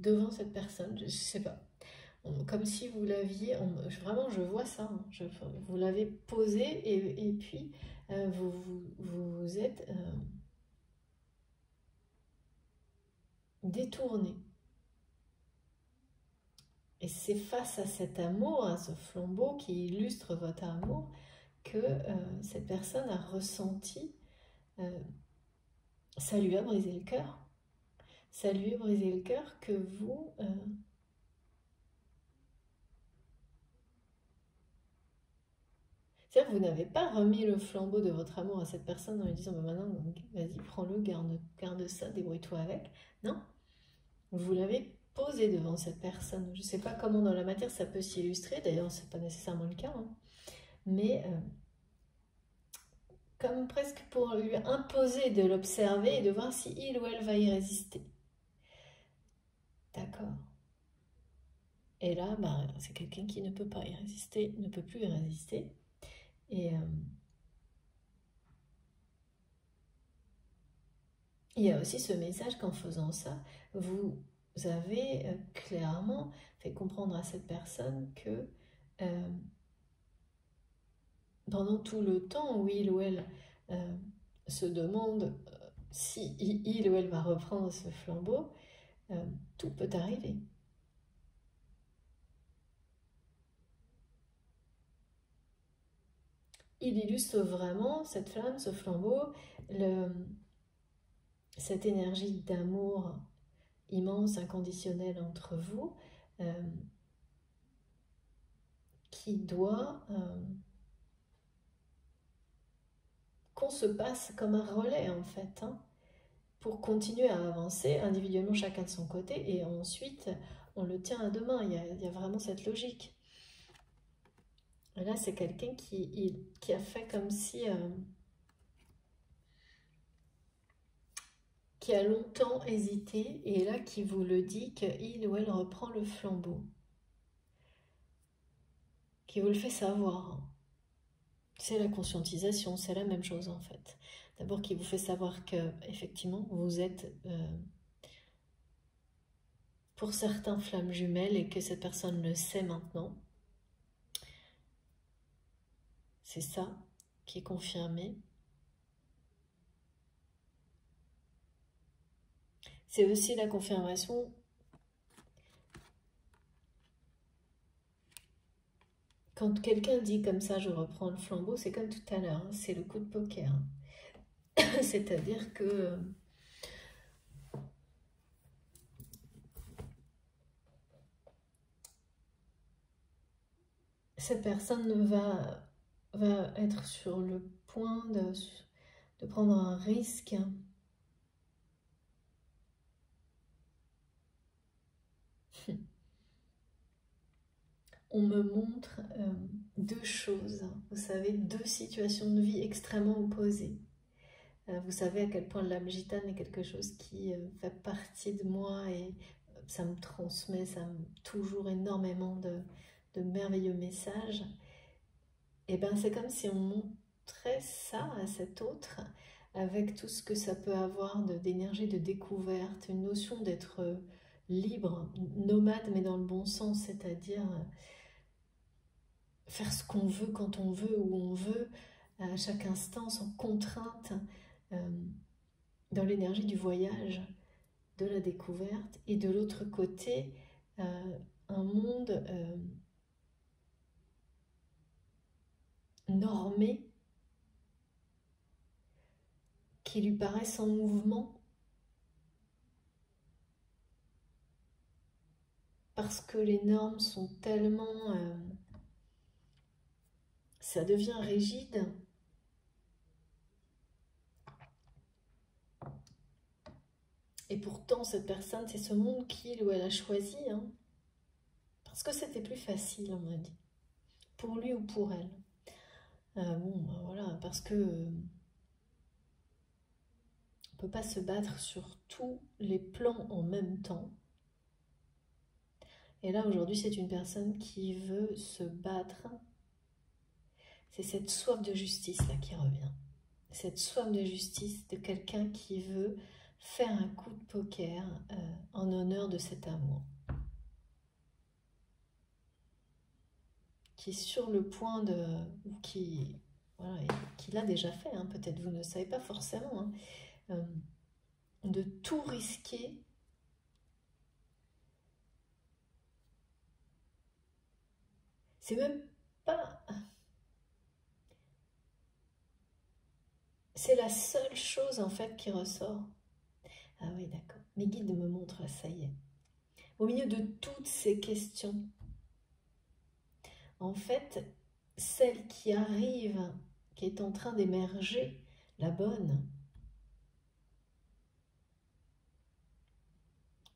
Devant cette personne, je ne sais pas. Comme si vous l'aviez, vraiment je vois ça, hein, vous l'avez posé et puis vous êtes détourné. Et c'est face à cet amour, à ce flambeau qui illustre votre amour, que cette personne a ressenti, ça lui a brisé le cœur. Ça lui a brisé le cœur que vous... c'est-à-dire que vous n'avez pas remis le flambeau de votre amour à cette personne en lui disant bah, maintenant, vas-y, prends-le, garde ça, débrouille-toi avec. Non, vous l'avez posé devant cette personne. Je ne sais pas comment dans la matière ça peut s'illustrer, d'ailleurs, ce n'est pas nécessairement le cas, hein. Mais comme presque pour lui imposer de l'observer et de voir si il ou elle va y résister. D'accord. Et là, bah, c'est quelqu'un qui ne peut pas y résister, ne peut plus y résister. Et il y a aussi ce message qu'en faisant ça, vous avez clairement fait comprendre à cette personne que pendant tout le temps où il ou elle se demande si il ou elle va reprendre ce flambeau, tout peut arriver. Il illustre vraiment cette flamme, ce flambeau, cette énergie d'amour immense, inconditionnelle entre vous, qui doit qu'on se passe comme un relais en fait, hein, pour continuer à avancer individuellement chacun de son côté et ensuite on le tient à deux mains. Il y a vraiment cette logique. Et là c'est quelqu'un qui a fait comme si... qui a longtemps hésité et là qui vous le dit qu'il ou elle reprend le flambeau. Qui vous le fait savoir. C'est la conscientisation, c'est la même chose en fait. D'abord qui vous fait savoir que effectivement vous êtes pour certains flammes jumelles et que cette personne le sait maintenant. C'est ça qui est confirmé. C'est aussi la confirmation quand quelqu'un dit comme ça, je reprends le flambeau, c'est comme tout à l'heure, hein, c'est le coup de poker. C'est-à-dire que cette personne va être sur le point de prendre un risque. On me montre deux choses, vous savez, deux situations de vie extrêmement opposées. Vous savez à quel point l'âme gitane est quelque chose qui fait partie de moi et ça me transmet, toujours énormément de merveilleux messages. Et bien c'est comme si on montrait ça à cet autre avec tout ce que ça peut avoir d'énergie de découverte, une notion d'être libre, nomade mais dans le bon sens, c'est-à-dire faire ce qu'on veut, quand on veut, où on veut, à chaque instant, sans contrainte, dans l'énergie du voyage, de la découverte, et de l'autre côté, un monde normé, qui lui paraît sans mouvement, parce que les normes sont tellement... ça devient rigide. Et pourtant, cette personne, c'est ce monde qu'il ou elle a choisi, hein, parce que c'était plus facile, on m'a dit, pour lui ou pour elle. Bon, ben voilà, parce que on peut pas se battre sur tous les plans en même temps. Et là, aujourd'hui, c'est une personne qui veut se battre. C'est cette soif de justice là qui revient. Cette soif de justice de quelqu'un qui veut faire un coup de poker en honneur de cet amour. Qui est sur le point de... ou qui l'a déjà fait, hein, peut-être vous ne le savez pas forcément, hein, de tout risquer c'est même pas... C'est la seule chose en fait qui ressort. Ah oui, d'accord. Mes guides me montrent, ça y est. Au milieu de toutes ces questions, en fait, celle qui arrive, qui est en train d'émerger, la bonne,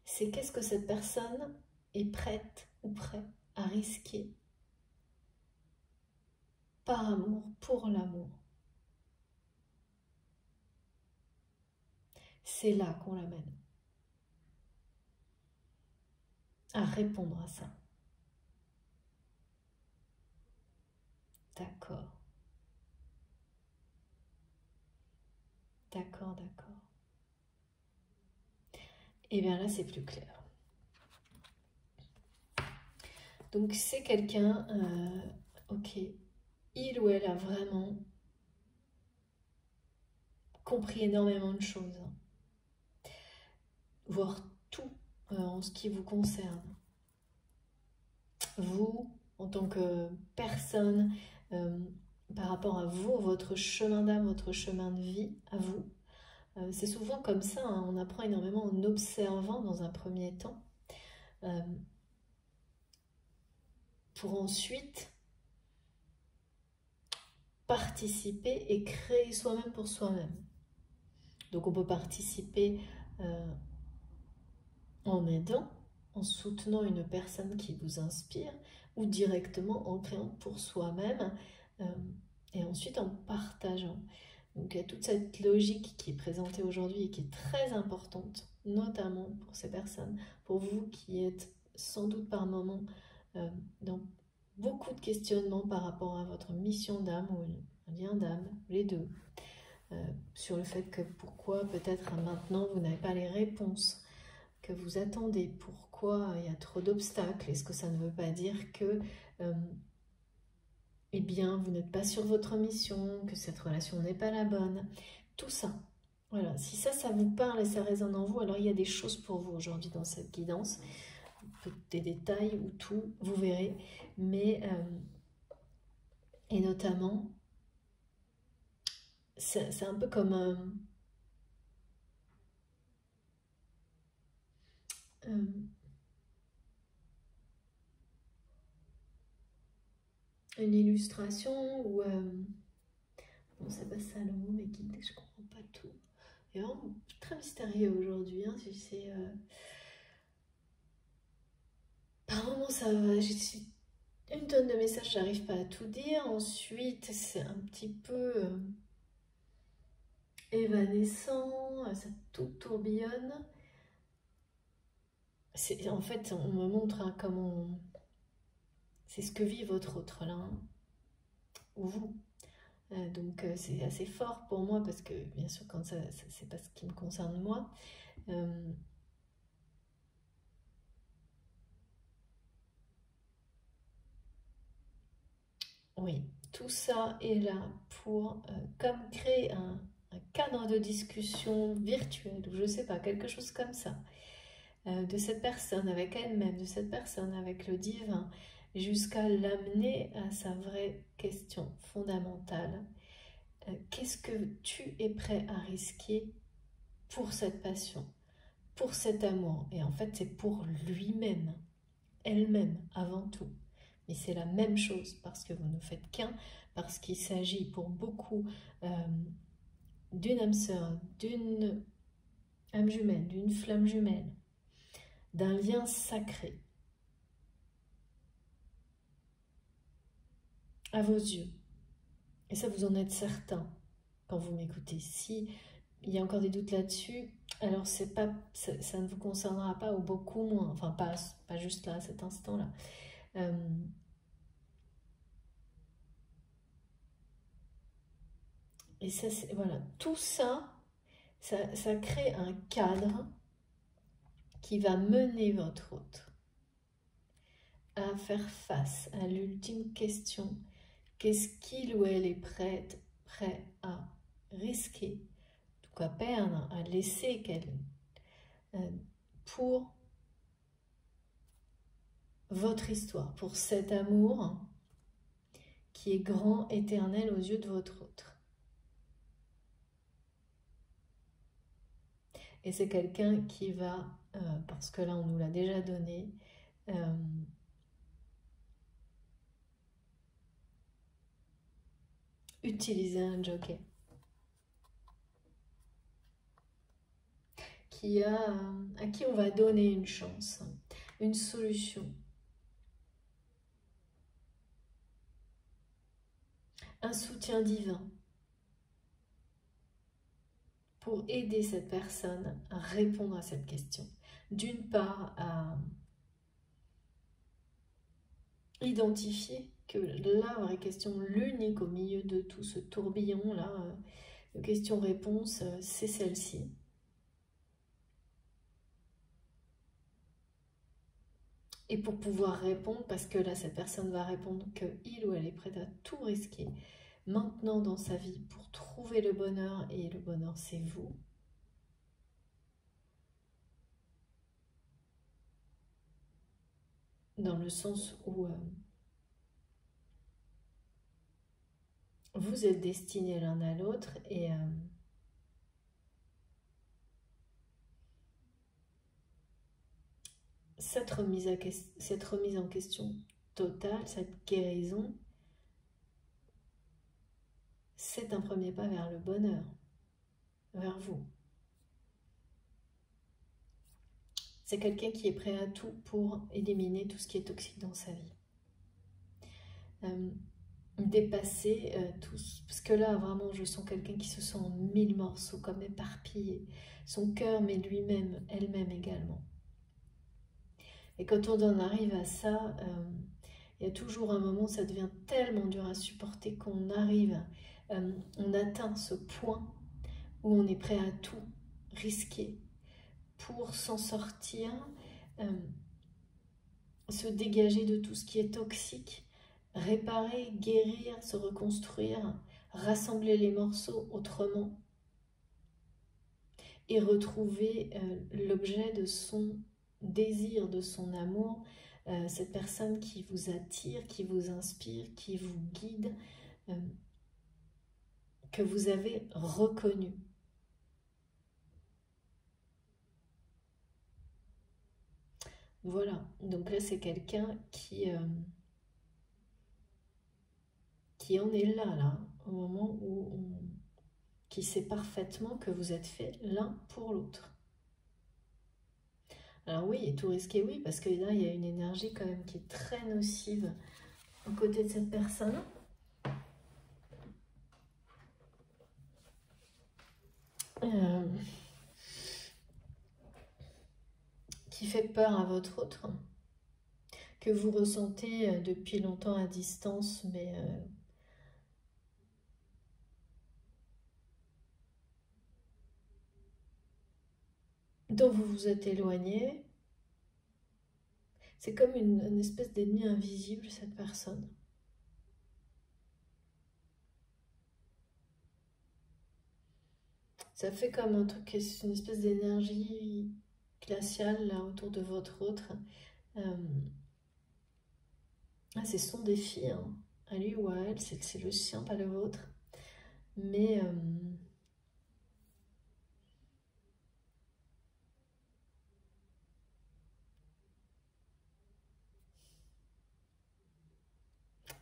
c'est qu'est-ce que cette personne est prête ou prêt à risquer par amour, pour l'amour. C'est là qu'on l'amène à répondre à ça. D'accord. D'accord, d'accord. Et bien là, c'est plus clair. Donc c'est quelqu'un, ok, il ou elle a vraiment compris énormément de choses, voire tout en ce qui vous concerne. Vous, en tant que personne, par rapport à vous, votre chemin d'âme, votre chemin de vie, à vous. C'est souvent comme ça, hein, on apprend énormément en observant dans un premier temps, pour ensuite participer et créer soi-même pour soi-même. Donc on peut participer en aidant, en soutenant une personne qui vous inspire, ou directement en créant pour soi-même, et ensuite en partageant. Donc il y a toute cette logique qui est présentée aujourd'hui et qui est très importante, notamment pour ces personnes, pour vous qui êtes sans doute par moments dans beaucoup de questionnements par rapport à votre mission d'âme ou un lien d'âme, les deux, sur le fait que pourquoi peut-être maintenant vous n'avez pas les réponses que vous attendez, pourquoi il y a trop d'obstacles, est-ce que ça ne veut pas dire que eh bien, vous n'êtes pas sur votre mission, que cette relation n'est pas la bonne, tout ça. Voilà, si ça vous parle et ça résonne en vous, alors il y a des choses pour vous aujourd'hui dans cette guidance, des détails ou tout, vous verrez, mais, et notamment, c'est un peu comme une illustration où... bon, c'est pas ça le mot, mais guide, je comprends pas tout. C'est vraiment très mystérieux aujourd'hui, hein, c'est... par moments, ça va, j'ai une tonne de messages, j'arrive pas à tout dire. Ensuite, c'est un petit peu évanescent, ça tout tourbillonne. En fait, on me montre hein, comment... C'est ce que vit votre autre là, hein, ou vous. Donc c'est assez fort pour moi parce que bien sûr quand c'est pas ce qui me concerne moi. Oui, tout ça est là pour comme créer un cadre de discussion virtuel ou je sais pas, quelque chose comme ça. De cette personne avec elle-même, de cette personne avec le divin, jusqu'à l'amener à sa vraie question fondamentale. Qu'est-ce que tu es prêt à risquer pour cette passion, pour cet amour? Et en fait, c'est pour lui-même, elle-même avant tout. Mais c'est la même chose parce que vous ne faites qu'un, parce qu'il s'agit pour beaucoup d'une âme sœur, d'une âme jumelle, d'une flamme jumelle, d'un lien sacré à vos yeux. Et ça, vous en êtes certain quand vous m'écoutez. Si il y a encore des doutes là-dessus, alors c'est pas, ça ne vous concernera pas ou beaucoup moins. Enfin, pas juste là, à cet instant-là. Et ça, voilà, tout ça, ça crée un cadre qui va mener votre hôte à faire face à l'ultime question. Qu'est-ce qu'il ou elle est prêt à risquer, donc à perdre, à laisser pour votre histoire, pour cet amour qui est grand, éternel aux yeux de votre autre. Et c'est quelqu'un qui va, parce que là on nous l'a déjà donné, utiliser un joker. À qui on va donner une chance, une solution. Un soutien divin pour aider cette personne à répondre à cette question. D'une part, à identifier que la vraie question, l'unique au milieu de tout ce tourbillon-là, de questions-réponses, c'est celle-ci. Et pour pouvoir répondre, parce que là, cette personne va répondre qu'il ou elle est prête à tout risquer maintenant dans sa vie pour trouver le bonheur, et le bonheur, c'est vous. Dans le sens où vous êtes destinés l'un à l'autre et cette remise en question totale, cette guérison, c'est un premier pas vers le bonheur, vers vous. C'est quelqu'un qui est prêt à tout pour éliminer tout ce qui est toxique dans sa vie. Dépasser tous, parce que là vraiment je sens quelqu'un qui se sent en 1000 morceaux, comme éparpillé, son cœur mais lui-même, elle-même également. Et quand on en arrive à ça, il y a toujours un moment où ça devient tellement dur à supporter qu'on arrive, on atteint ce point où on est prêt à tout risquer pour s'en sortir, se dégager de tout ce qui est toxique, réparer, guérir, se reconstruire, rassembler les morceaux autrement et retrouver l'objet de son désir, de son amour, cette personne qui vous attire, qui vous inspire, qui vous guide, que vous avez reconnu. Voilà, donc là c'est quelqu'un qui en est là, au moment où qui sait parfaitement que vous êtes faits l'un pour l'autre. Alors oui, et tout risqué, oui, parce que là il y a une énergie quand même qui est très nocive aux côtés de cette personne. Qui fait peur à votre autre, que vous ressentez depuis longtemps à distance, mais dont vous vous êtes éloigné. C'est comme une espèce d'ennemi invisible, cette personne. Ça fait comme un truc, c'est une espèce d'énergie glaciale là autour de votre autre. C'est son défi, hein, à lui ou à elle, c'est le sien, pas le vôtre. Mais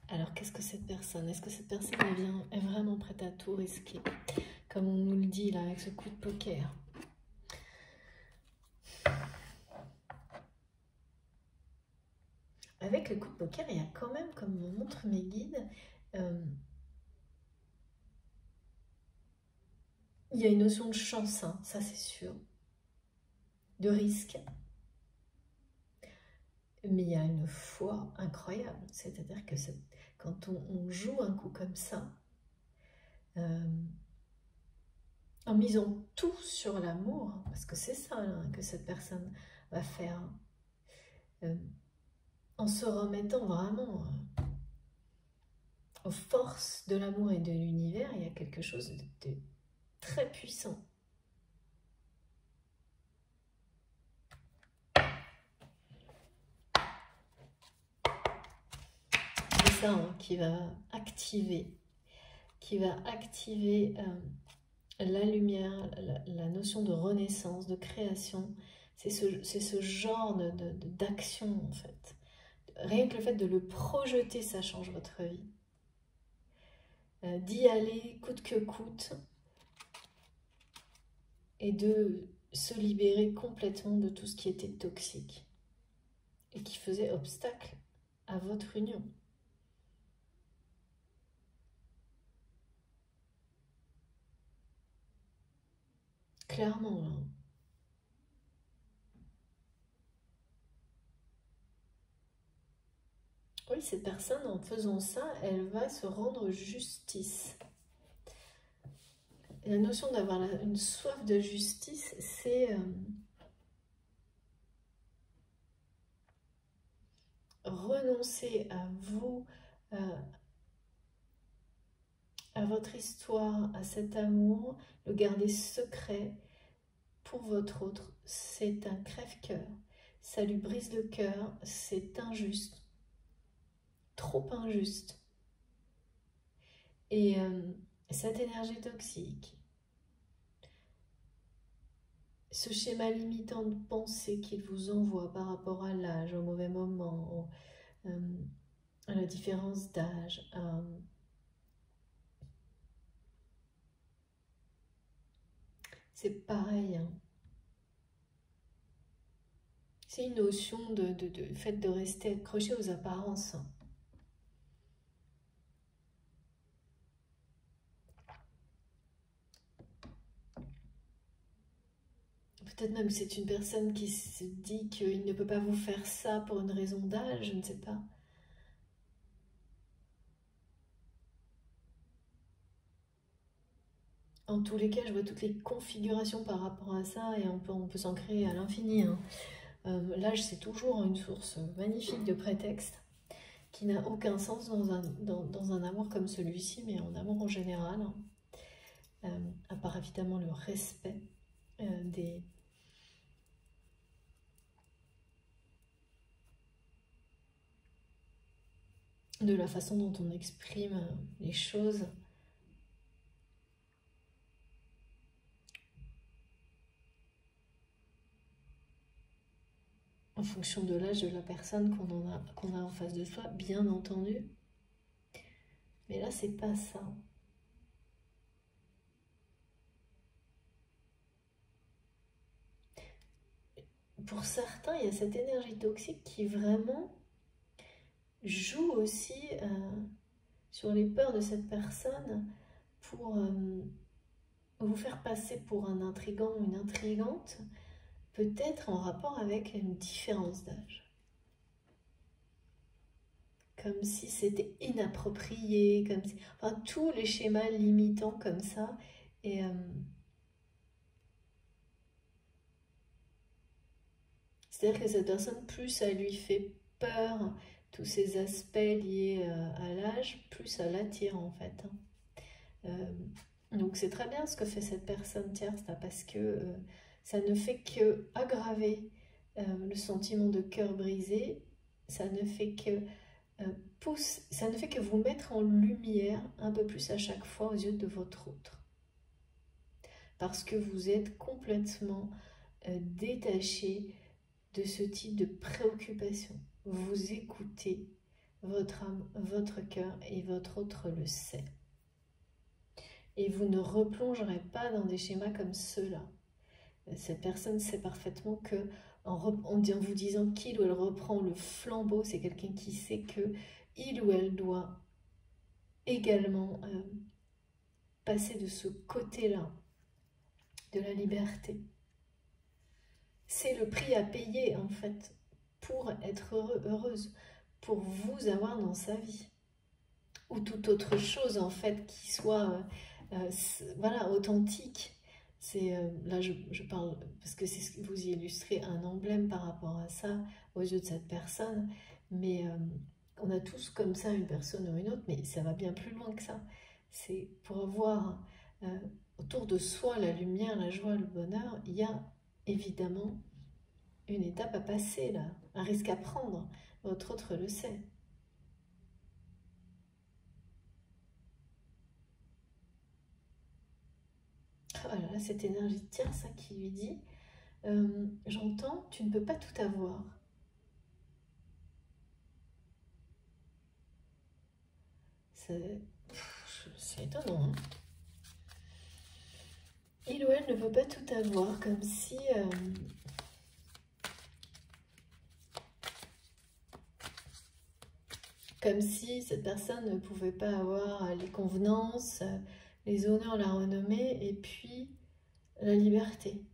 alors qu'est-ce que cette personne? Est-ce que cette personne est vraiment prête à tout risquer? Comme on nous le dit là avec ce coup de poker. poker, il y a quand même, comme me montrent mes guides, il y a une notion de chance, hein, ça c'est sûr, de risque. Mais il y a une foi incroyable, c'est-à-dire que quand on joue un coup comme ça, en misant tout sur l'amour, parce que c'est ça hein, que cette personne va faire, en se remettant vraiment aux forces de l'amour et de l'univers, il y a quelque chose de très puissant. C'est ça hein, qui va activer la lumière, la notion de renaissance, de création. C'est ce genre d'action en fait. Rien que le fait de le projeter, ça change votre vie. D'y aller coûte que coûte et de se libérer complètement de tout ce qui était toxique et qui faisait obstacle à votre union. Clairement, là. Oui, cette personne, en faisant ça, elle va se rendre justice. Et la notion d'avoir une soif de justice, c'est renoncer à vous, à votre histoire, à cet amour, le garder secret pour votre autre. C'est un crève-cœur. Ça lui brise le cœur, c'est injuste. Trop injuste. Et cette énergie toxique, ce schéma limitant de pensée qu'il vous envoie par rapport à l'âge, au mauvais moment, à la différence d'âge, c'est pareil. Hein. C'est une notion de fait de rester accroché aux apparences. Peut-être même que c'est une personne qui se dit qu'il ne peut pas vous faire ça pour une raison d'âge, je ne sais pas. En tous les cas, je vois toutes les configurations par rapport à ça et on peut s'en créer à l'infini. Hein. L'âge, c'est toujours une source magnifique de prétexte qui n'a aucun sens dans un amour comme celui-ci, mais en amour en général. Hein. À part évidemment le respect de la façon dont on exprime les choses. En fonction de l'âge de la personne qu'on a en face de soi, bien entendu. Mais là, c'est pas ça. Pour certains, il y a cette énergie toxique qui vraiment joue aussi sur les peurs de cette personne pour vous faire passer pour un intrigant ou une intrigante, peut-être en rapport avec une différence d'âge. Comme si c'était inapproprié, comme si... Enfin, tous les schémas limitants comme ça. Et c'est-à-dire que cette personne, plus ça lui fait peur, tous ces aspects liés à l'âge, plus ça l'attire en fait. Donc c'est très bien ce que fait cette personne tierce là, parce que ça ne fait que aggraver le sentiment de cœur brisé, ça ne fait que ça ne fait que vous mettre en lumière un peu plus à chaque fois aux yeux de votre autre. Parce que vous êtes complètement détaché de ce type de préoccupation. Vous écoutez votre âme, votre cœur et votre autre le sait. Et vous ne replongerez pas dans des schémas comme ceux-là. Cette personne sait parfaitement que en vous disant qu'il ou elle reprend le flambeau. C'est quelqu'un qui sait que il ou elle doit également passer de ce côté-là de la liberté. C'est le prix à payer en fait pour être heureuse, pour vous avoir dans sa vie. Ou toute autre chose en fait qui soit voilà, authentique. C'est là je parle parce que c'est ce que vous illustrez un emblème par rapport à ça aux yeux de cette personne, mais on a tous comme ça une personne ou une autre, mais ça va bien plus loin que ça. C'est pour avoir autour de soi la lumière, la joie, le bonheur. Il y a évidemment une étape à passer là, un risque à prendre. Votre autre le sait. Oh là là, cette énergie tient ça qui lui dit j'entends, tu ne peux pas tout avoir. C'est étonnant. Hein, il ou elle ne veut pas tout avoir, comme si cette personne ne pouvait pas avoir les convenances, les honneurs, la renommée et puis la liberté.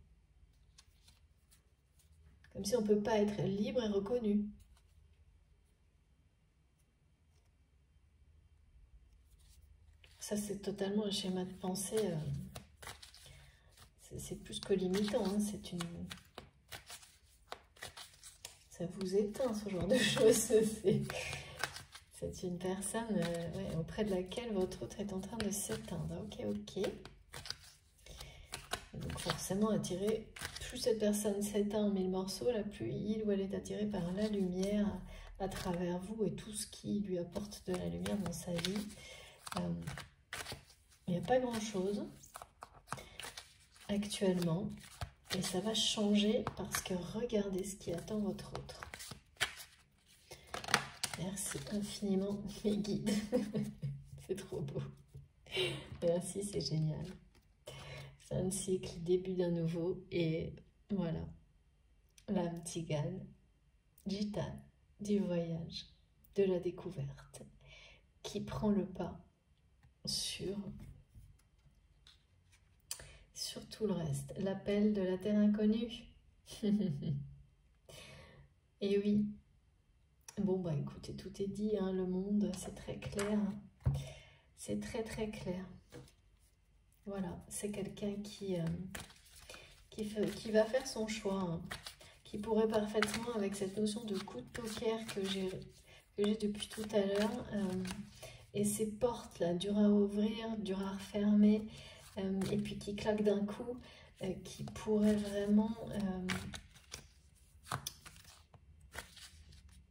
Comme si on ne peut pas être libre et reconnu. Ça, c'est totalement un schéma de pensée. C'est plus que limitant. Hein, ça vous éteint, ce genre de choses. C'est une personne ouais, auprès de laquelle votre autre est en train de s'éteindre. Ok, ok. Donc forcément attiré, plus cette personne s'éteint en 1000 morceaux, là plus il ou elle est attiré par la lumière à travers vous et tout ce qui lui apporte de la lumière dans sa vie. Il n'y a pas grand chose actuellement et ça va changer parce que regardez ce qui attend votre autre. Merci infiniment mes guides, c'est trop beau. Merci, c'est génial. Fin de cycle, début d'un nouveau et voilà, l'âme tzigane, gitane, du voyage, de la découverte qui prend le pas sur tout le reste. L'appel de la terre inconnue. Et oui, bon bah écoutez, tout est dit, hein, le monde c'est très clair, c'est très très clair. Voilà, c'est quelqu'un qui va faire son choix, hein, qui pourrait parfaitement, avec cette notion de coup de poker que j'ai depuis tout à l'heure, et ces portes là, dures à ouvrir, dures à refermer, et puis qui claquent d'un coup, qui pourrait vraiment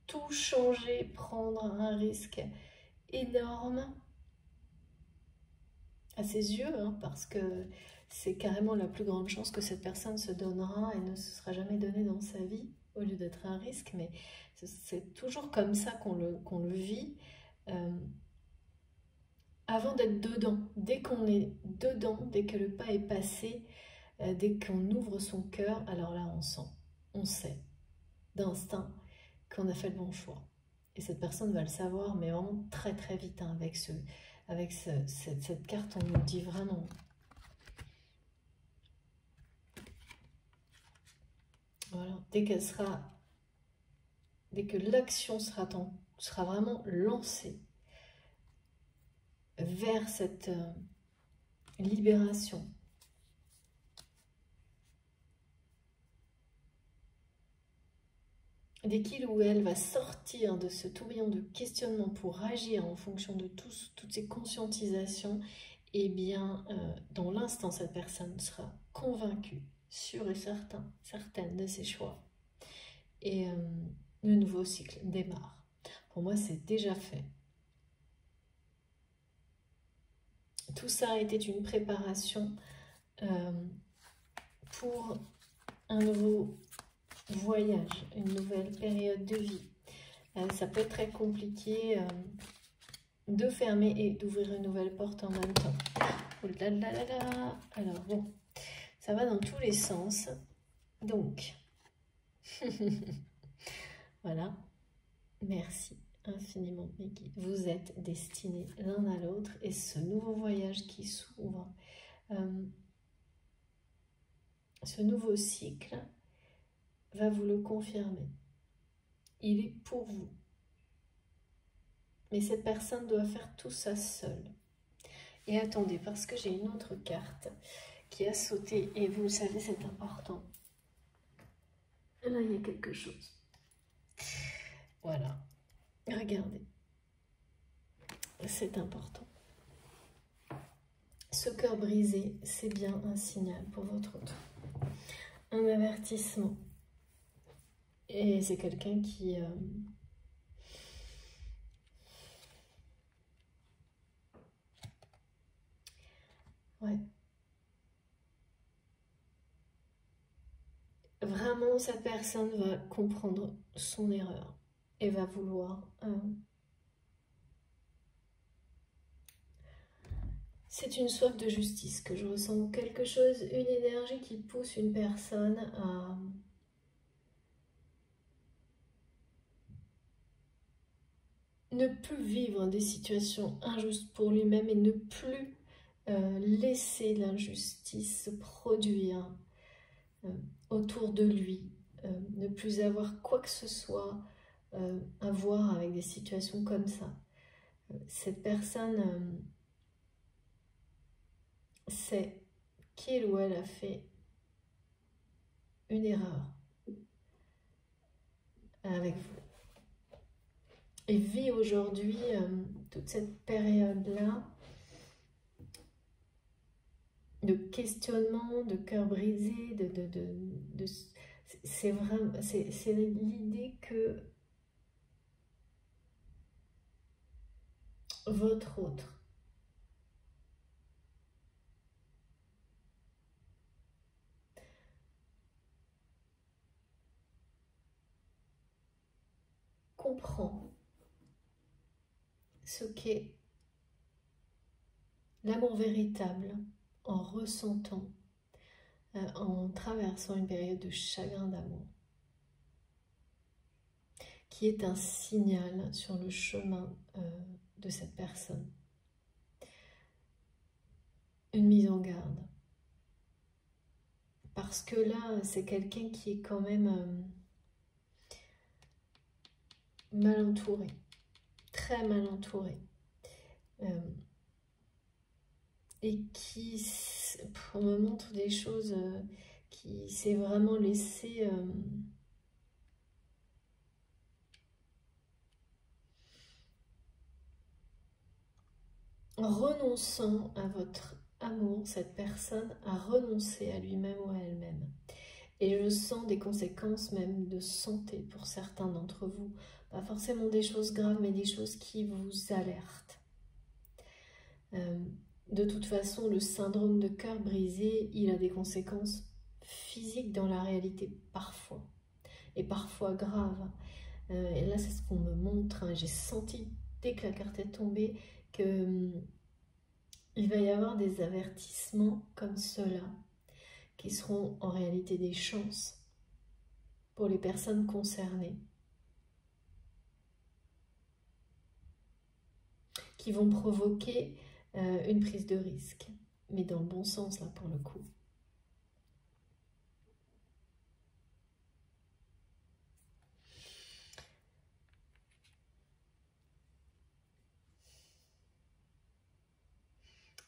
tout changer, prendre un risque énorme à ses yeux, hein, parce que c'est carrément la plus grande chance que cette personne se donnera et ne se sera jamais donnée dans sa vie, au lieu d'être un risque, mais c'est toujours comme ça qu'on le vit, avant d'être dedans. Dès qu'on est dedans, dès que le pas est passé, dès qu'on ouvre son cœur, alors là on sait d'instinct qu'on a fait le bon choix. Et cette personne va le savoir, mais vraiment très très vite, hein, avec cette carte, on nous dit vraiment. Voilà, dès que l'action sera vraiment lancée vers cette libération, dès qu'il ou elle va sortir de ce tourbillon de questionnement pour agir en fonction de toutes ces conscientisations, eh bien, dans l'instant, cette personne sera convaincue, sûre et certaine de ses choix. Et le nouveau cycle démarre. Pour moi, c'est déjà fait. Tout ça était une préparation pour un nouveau voyage, une nouvelle période de vie. Ça peut être très compliqué de fermer et d'ouvrir une nouvelle porte en même temps. Oh là là là là. Alors bon, ça va dans tous les sens. Donc, Voilà, merci infiniment mes guides. Vous êtes destinés l'un à l'autre et ce nouveau voyage qui s'ouvre, ce nouveau cycle va vous le confirmer. Il est pour vous. Mais cette personne doit faire tout ça seule. Et attendez, parce que j'ai une autre carte qui a sauté, et vous le savez, c'est important. Là, il y a quelque chose. Voilà. Regardez. C'est important. Ce cœur brisé, c'est bien un signal pour votre autre. Un avertissement. Et c'est quelqu'un qui... ouais. Vraiment, cette personne va comprendre son erreur et va vouloir... c'est une soif de justice que je ressens. Quelque chose, une énergie qui pousse une personne à... ne plus vivre des situations injustes pour lui-même et ne plus laisser l'injustice se produire autour de lui, ne plus avoir quoi que ce soit à voir avec des situations comme ça. Cette personne sait qu'il ou elle a fait une erreur avec vous et vit aujourd'hui toute cette période-là de questionnement, de cœur brisé, c'est vraiment, c'est l'idée que votre autre comprend ce qu'est l'amour véritable en ressentant, en traversant une période de chagrin d'amour, qui est un signal sur le chemin de cette personne. Une mise en garde. Parce que là, c'est quelqu'un qui est quand même mal entouré, très mal entouré. Et qui me montre des choses qui s'est vraiment laissé renonçant à votre amour, cette personne a renoncé à lui-même ou à elle-même. Et je sens des conséquences même de santé pour certains d'entre vous. Pas forcément des choses graves, mais des choses qui vous alertent. De toute façon, le syndrome de cœur brisé, il a des conséquences physiques dans la réalité parfois. Et parfois graves. Et là, c'est ce qu'on me montre. Hein. J'ai senti, dès que la carte est tombée, que il va y avoir des avertissements comme ceux-là, qui seront en réalité des chances pour les personnes concernées, qui vont provoquer une prise de risque, mais dans le bon sens là pour le coup.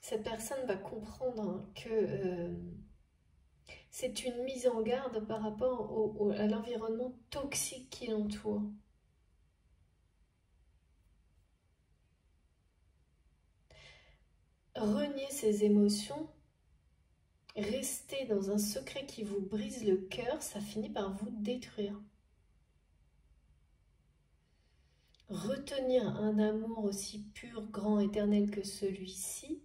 Cette personne va comprendre que c'est une mise en garde par rapport à l'environnement toxique qui l'entoure. Renier ses émotions, rester dans un secret qui vous brise le cœur, ça finit par vous détruire. Retenir un amour aussi pur, grand, éternel que celui-ci,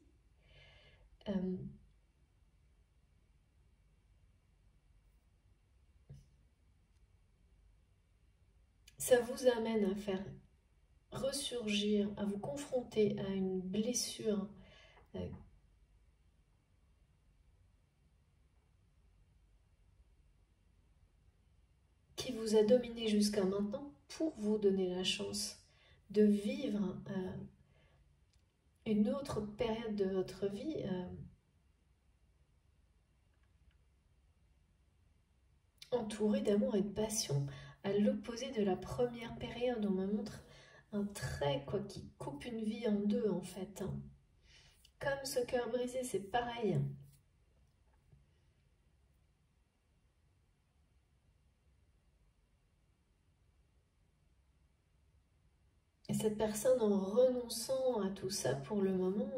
ça vous amène à faire ressurgir, à vous confronter à une blessure qui qui vous a dominé jusqu'à maintenant pour vous donner la chance de vivre une autre période de votre vie entourée d'amour et de passion, à l'opposé de la première période. On me montre un trait quoi, qui coupe une vie en deux en fait. Comme ce cœur brisé, c'est pareil. Et cette personne, en renonçant à tout ça pour le moment,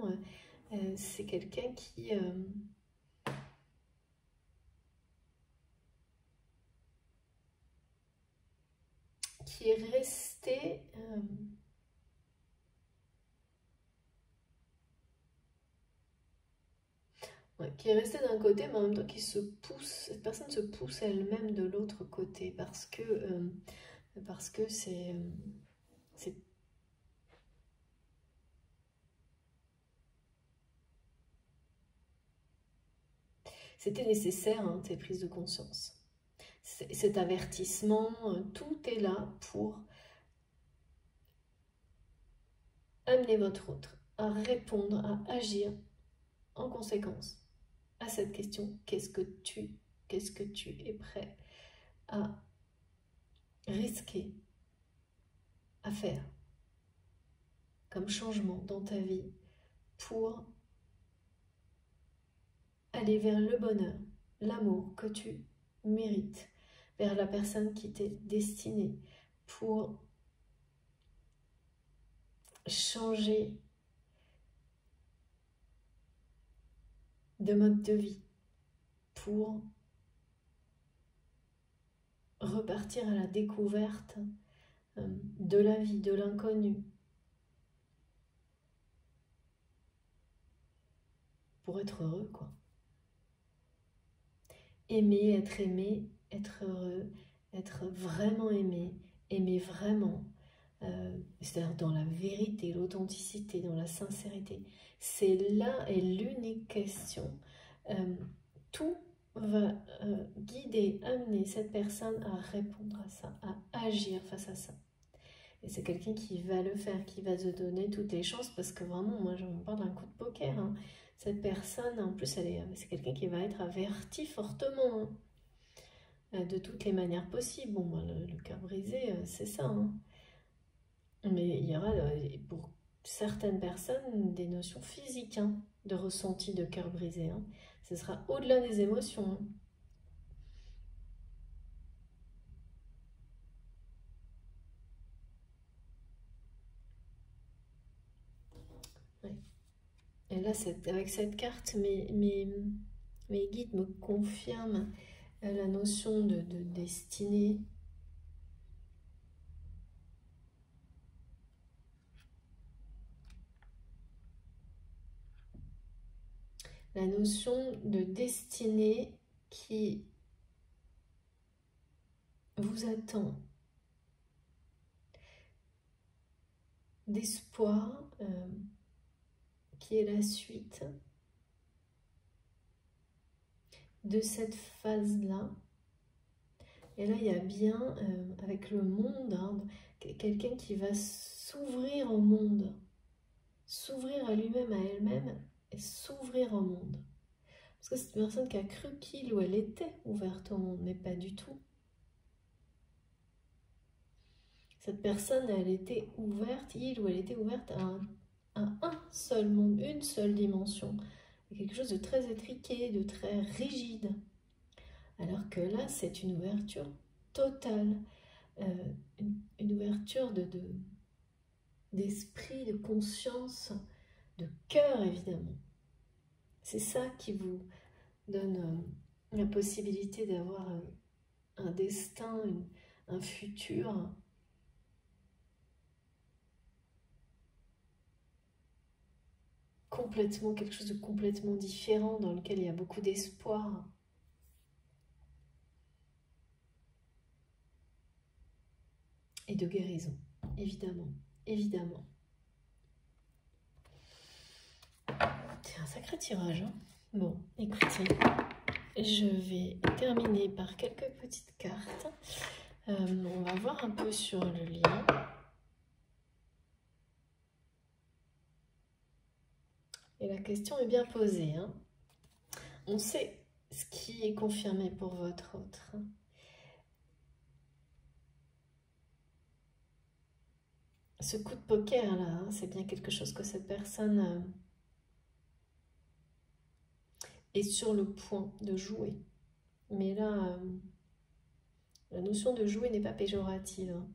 c'est quelqu'un qui est resté qui est resté d'un côté, mais en même temps qui se pousse, cette personne se pousse elle-même de l'autre côté parce que c'était nécessaire, hein, ces prises de conscience. Cet avertissement, tout est là pour amener votre autre à répondre, à agir en conséquence à cette question, qu'est-ce que tu es prêt à risquer, à faire comme changement dans ta vie pour aller vers le bonheur, l'amour que tu mérites, vers la personne qui t'est destinée, pour changer de mode de vie, pour repartir à la découverte de la vie, de l'inconnu, pour être heureux, quoi. Aimer, être heureux, être vraiment aimé, aimer vraiment, c'est-à-dire dans la vérité, l'authenticité, dans la sincérité. C'est là est l'unique question. Tout va guider, amener cette personne à répondre à ça, à agir face à ça. Et c'est quelqu'un qui va le faire, qui va se donner toutes les chances, parce que vraiment, moi, je me parle d'un coup de poker. Hein. Cette personne, en plus, c'est quelqu'un qui va être averti fortement, hein, de toutes les manières possibles. Bon, ben, le cœur brisé, c'est ça. Hein. Mais il y aura, pour certaines personnes, des notions physiques, hein, de ressenti de cœur brisé. Hein. Ce sera au-delà des émotions. Hein. Ouais. Et là, avec cette carte, mes guides me confirment la notion de destinée. La notion de destinée qui vous attend, d'espoir, qui est la suite de cette phase-là. Et là, il y a bien, avec le monde, hein, quelqu'un qui va s'ouvrir au monde, s'ouvrir à lui-même, à elle-même, et s'ouvrir au monde. Parce que c'est une personne qui a cru qu'il ou elle était ouverte au monde, mais pas du tout. Cette personne, elle était ouverte, il ou elle était ouverte à un seul monde, une seule dimension. Quelque chose de très étriqué, de très rigide. Alors que là, c'est une ouverture totale. Une ouverture d'esprit, de conscience, de cœur évidemment. C'est ça qui vous donne la possibilité d'avoir un destin, un futur complètement, quelque chose de complètement différent dans lequel il y a beaucoup d'espoir. Et de guérison, évidemment, évidemment. C'est un sacré tirage, hein. Bon, écoutez, je vais terminer par quelques petites cartes. On va voir un peu sur le lien. Et la question est bien posée, hein. On sait ce qui est confirmé pour votre autre. Ce coup de poker là, hein, c'est bien quelque chose que cette personne est sur le point de jouer. Mais là, la notion de jouer n'est pas péjorative, hein.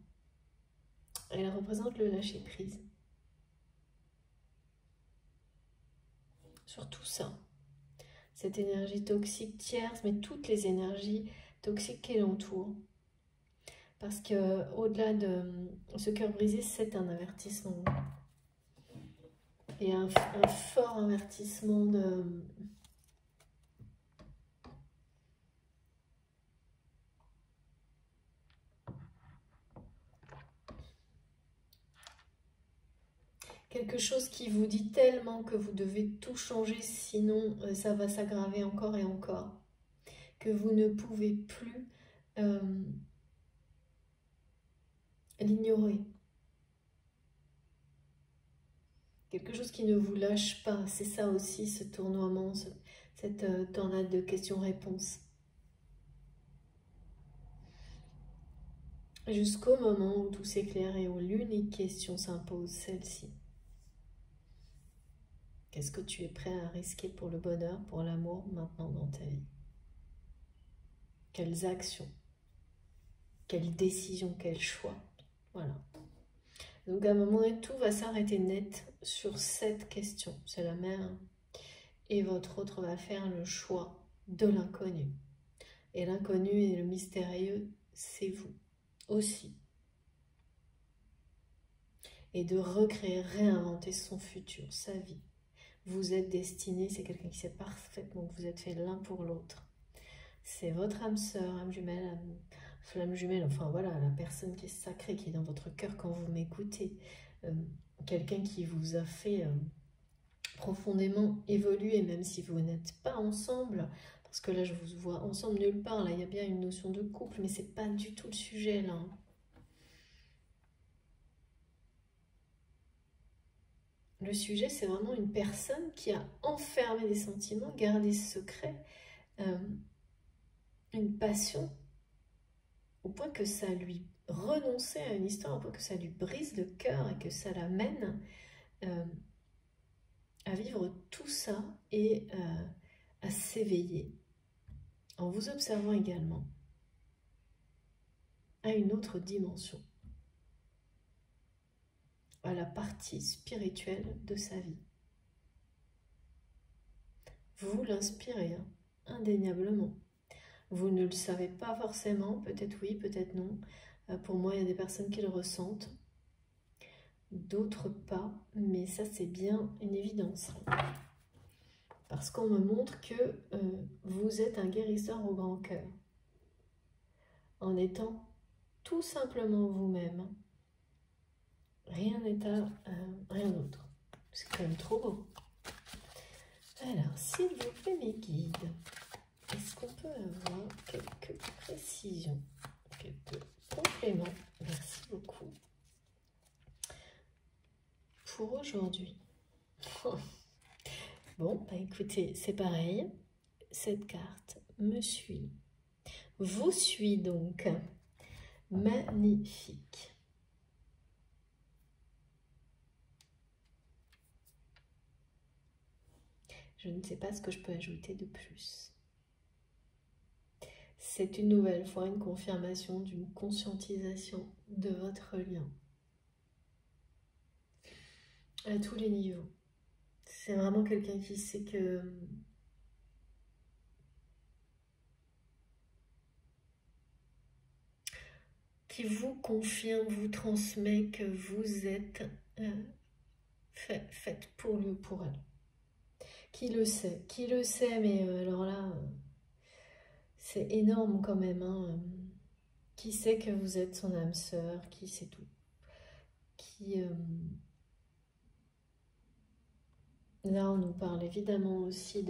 Elle représente le lâcher prise. Sur tout ça. Cette énergie toxique tierce, mais toutes les énergies toxiques qui l'entourent. Parce que au-delà de ce cœur brisé, c'est un avertissement. Et un fort avertissement de... Quelque chose qui vous dit tellement que vous devez tout changer, sinon ça va s'aggraver encore et encore. Que vous ne pouvez plus l'ignorer. Quelque chose qui ne vous lâche pas. C'est ça aussi, ce tournoiement, cette tornade de questions-réponses. Jusqu'au moment où tout s'éclaire et où l'unique question s'impose, celle-ci. Qu'est-ce que tu es prêt à risquer pour le bonheur, pour l'amour, maintenant dans ta vie? Quelles actions? Quelles décisions? Quels choix? Voilà. Donc à un moment donné, tout va s'arrêter net sur cette question. C'est la mère. Et votre autre va faire le choix de l'inconnu. Et l'inconnu et le mystérieux, c'est vous aussi. Et de recréer, réinventer son futur, sa vie. Vous êtes destiné, c'est quelqu'un qui sait parfaitement que vous êtes fait l'un pour l'autre. C'est votre âme sœur, âme jumelle, flamme jumelle, enfin voilà, la personne qui est sacrée, qui est dans votre cœur quand vous m'écoutez. Quelqu'un qui vous a fait profondément évoluer, même si vous n'êtes pas ensemble, parce que là je vous vois ensemble nulle part, là il y a bien une notion de couple, mais c'est pas du tout le sujet là. Le sujet, c'est vraiment une personne qui a enfermé des sentiments, gardé ce secret, une passion, au point que ça lui renonçait à une histoire, au point que ça lui brise le cœur et que ça l'amène à vivre tout ça et à s'éveiller, en vous observant également à une autre dimension, à la partie spirituelle de sa vie. Vous l'inspirez, hein, indéniablement. Vous ne le savez pas forcément, peut-être oui, peut-être non. Pour moi, il y a des personnes qui le ressentent, d'autres pas, mais ça c'est bien une évidence. Parce qu'on me montre que vous êtes un guérisseur au grand cœur, en étant tout simplement vous-même. Rien n'est à rien d'autre. C'est quand même trop beau. Alors, s'il vous plaît, mes guides, est-ce qu'on peut avoir quelques précisions, quelques compléments? Merci beaucoup. Pour aujourd'hui. Bon, bah écoutez, c'est pareil. Cette carte me suit. Vous suit donc. Magnifique. Je ne sais pas ce que je peux ajouter de plus. C'est une nouvelle fois une confirmation d'une conscientisation de votre lien. À tous les niveaux. C'est vraiment quelqu'un qui sait que... qui vous confirme, vous transmet que vous êtes faite pour lui ou pour elle. Qui le sait, mais alors là, c'est énorme quand même. Hein. Qui sait que vous êtes son âme sœur, qui sait tout. Qui... Là, on nous parle évidemment aussi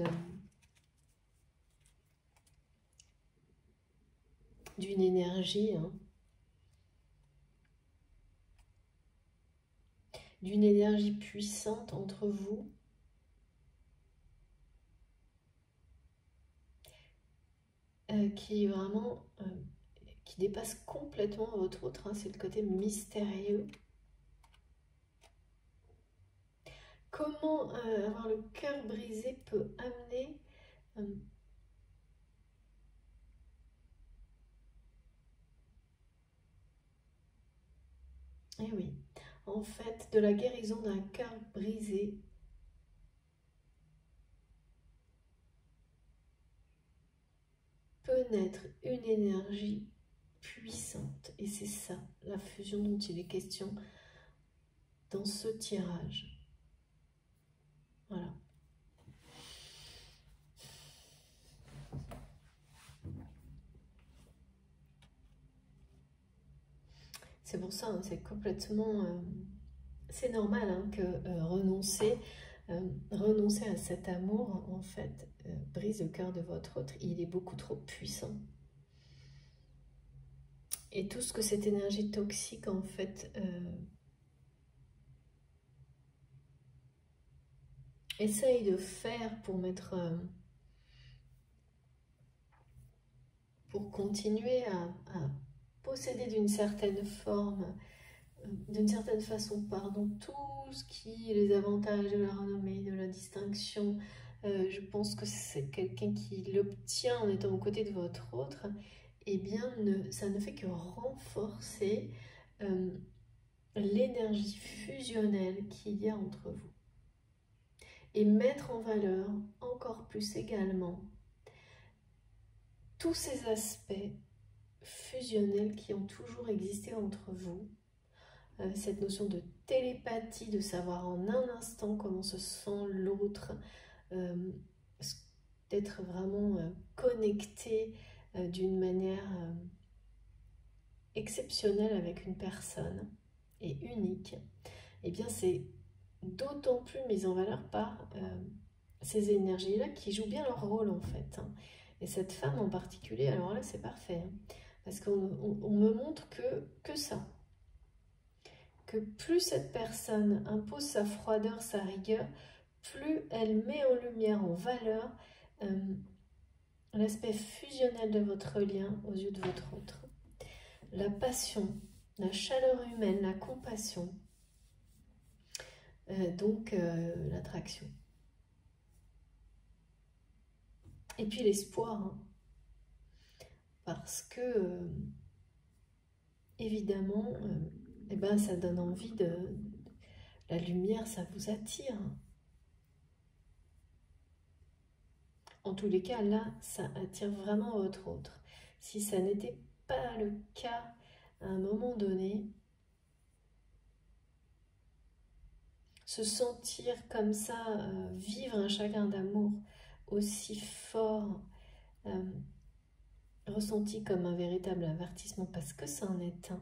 d'une énergie, hein, d'une énergie puissante entre vous. Qui est vraiment, qui dépasse complètement votre autre, hein, c'est le côté mystérieux. Comment avoir le cœur brisé peut amener eh oui, en fait, de la guérison d'un cœur brisé peut naître une énergie puissante. Et c'est ça, la fusion dont il est question dans ce tirage. Voilà. C'est pour ça, hein, c'est complètement... c'est normal hein, que renoncer à cet amour, en fait, brise le cœur de votre autre. Il est beaucoup trop puissant. Et tout ce que cette énergie toxique, en fait, essaye de faire pour mettre... pour continuer à posséder d'une certaine forme, d'une certaine façon, pardon, tout ce qui est les avantages de la renommée, de la distinction. Je pense que c'est quelqu'un qui l'obtient en étant aux côtés de votre autre. Eh bien, ça ne fait que renforcer l'énergie fusionnelle qu'il y a entre vous. Et mettre en valeur encore plus également tous ces aspects fusionnels qui ont toujours existé entre vous. Cette notion de télépathie, de savoir en un instant comment se sent l'autre, d'être vraiment connecté d'une manière exceptionnelle avec une personne et unique, et bien c'est d'autant plus mis en valeur par ces énergies-là qui jouent bien leur rôle en fait. Hein. Et cette femme en particulier, alors là c'est parfait, hein, parce qu'on me montre que ça. Que plus cette personne impose sa froideur, sa rigueur, plus elle met en lumière, en valeur, l'aspect fusionnel de votre lien aux yeux de votre autre. La passion, la chaleur humaine, la compassion, donc l'attraction. Et puis l'espoir, hein, parce que, évidemment, eh ben, ça donne envie de... La lumière, ça vous attire. En tous les cas, là, ça attire vraiment votre autre. Si ça n'était pas le cas à un moment donné, se sentir comme ça, vivre un chagrin d'amour aussi fort, ressenti comme un véritable avertissement, parce que ça en est un,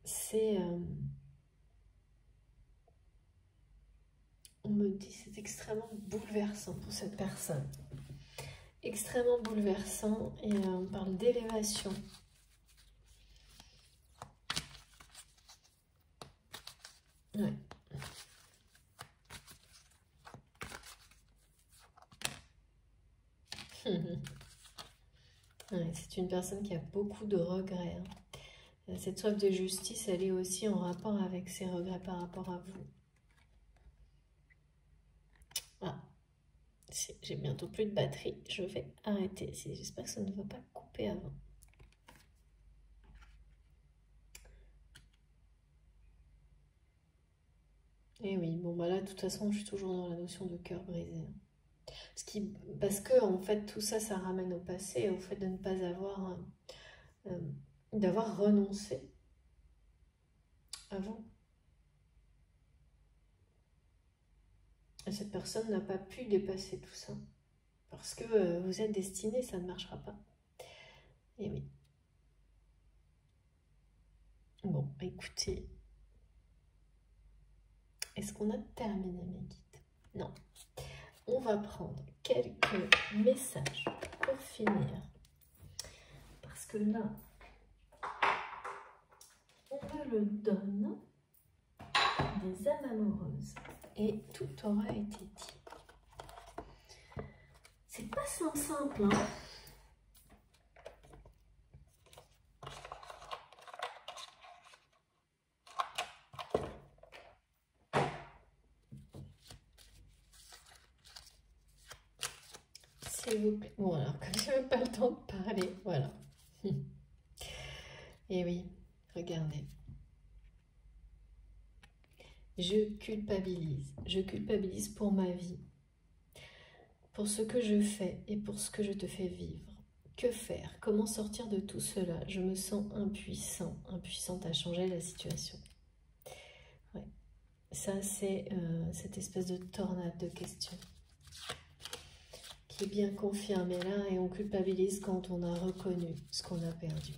c'est... on me dit c'est extrêmement bouleversant pour cette personne. Extrêmement bouleversant, et on parle d'élévation. Ouais. Ouais, c'est une personne qui a beaucoup de regrets. Hein. Cette soif de justice, elle est aussi en rapport avec ses regrets par rapport à vous. Ah, j'ai bientôt plus de batterie, je vais arrêter. J'espère que ça ne va pas couper avant. Et oui, bon bah là, de toute façon, je suis toujours dans la notion de cœur brisé. Parce que, en fait, tout ça, ça ramène au passé, au fait de ne pas avoir... d'avoir renoncé à vous. Et cette personne n'a pas pu dépasser tout ça. Parce que vous êtes destiné, ça ne marchera pas. Et oui. Bon, écoutez. Est-ce qu'on a terminé mes guides? Non. On va prendre quelques messages pour finir. Parce que là, on me le donne. Des âmes amoureuses. Et tout aura été dit. C'est pas simple, hein. S'il vous plaît. Bon, alors, comme je n'ai pas le temps de parler, voilà. Et oui, regardez. Je culpabilise. Je culpabilise pour ma vie, pour ce que je fais et pour ce que je te fais vivre. Que faire? Comment sortir de tout cela? Je me sens impuissante à changer la situation. Ouais. Ça, c'est cette espèce de tornade de questions qui est bien confirmée là, et on culpabilise quand on a reconnu ce qu'on a perdu.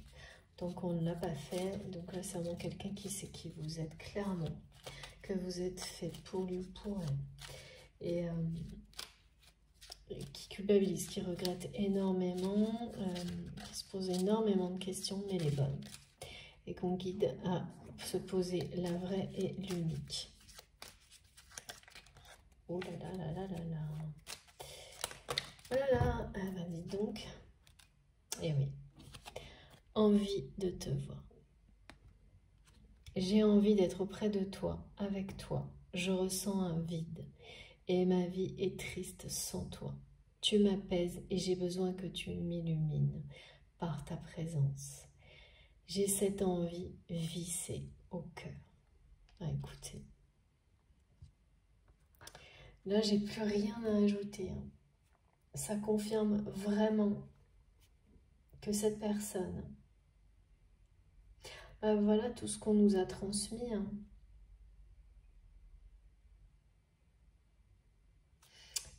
Donc on ne l'a pas fait, donc là c'est vraiment quelqu'un qui sait qui vous êtes clairement, que vous êtes fait pour lui ou pour elle, et qui culpabilise, qui regrette énormément, qui se pose énormément de questions, mais les bonnes, et qu'on guide à se poser la vraie et l'unique. Oh là là là là là là. Voilà, ah bah dis donc. Et oui, envie de te voir. J'ai envie d'être auprès de toi, avec toi. Je ressens un vide et ma vie est triste sans toi. Tu m'apaises et j'ai besoin que tu m'illumines par ta présence. J'ai cette envie vissée au cœur. Ah, écoutez, là j'ai plus rien à ajouter, hein. Ça confirme vraiment que cette personne, voilà tout ce qu'on nous a transmis, hein.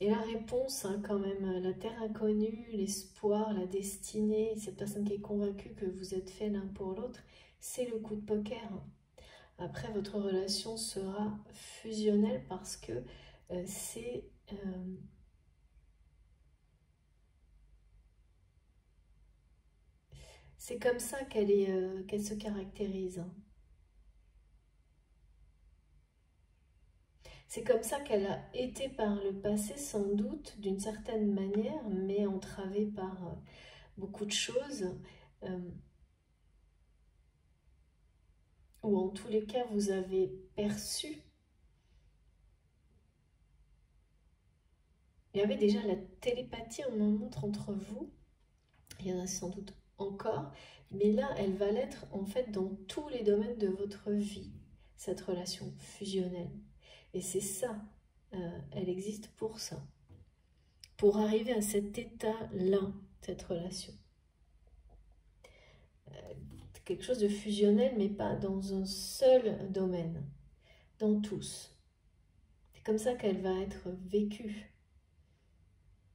Et la réponse, hein, quand même, la terre inconnue, l'espoir, la destinée, cette personne qui est convaincue que vous êtes fait l'un pour l'autre, c'est le coup de poker. Après, votre relation sera fusionnelle parce que c'est comme ça qu'elle se caractérise, hein. C'est comme ça qu'elle a été par le passé, sans doute, d'une certaine manière, mais entravée par beaucoup de choses, ou en tous les cas, vous avez perçu. Il y avait déjà la télépathie, on en montre entre vous. Il y en a sans doute encore, mais là, elle va l'être en fait dans tous les domaines de votre vie, cette relation fusionnelle. Et c'est ça, elle existe pour ça. Pour arriver à cet état-là, cette relation. Quelque chose de fusionnel, mais pas dans un seul domaine, dans tous. C'est comme ça qu'elle va être vécue.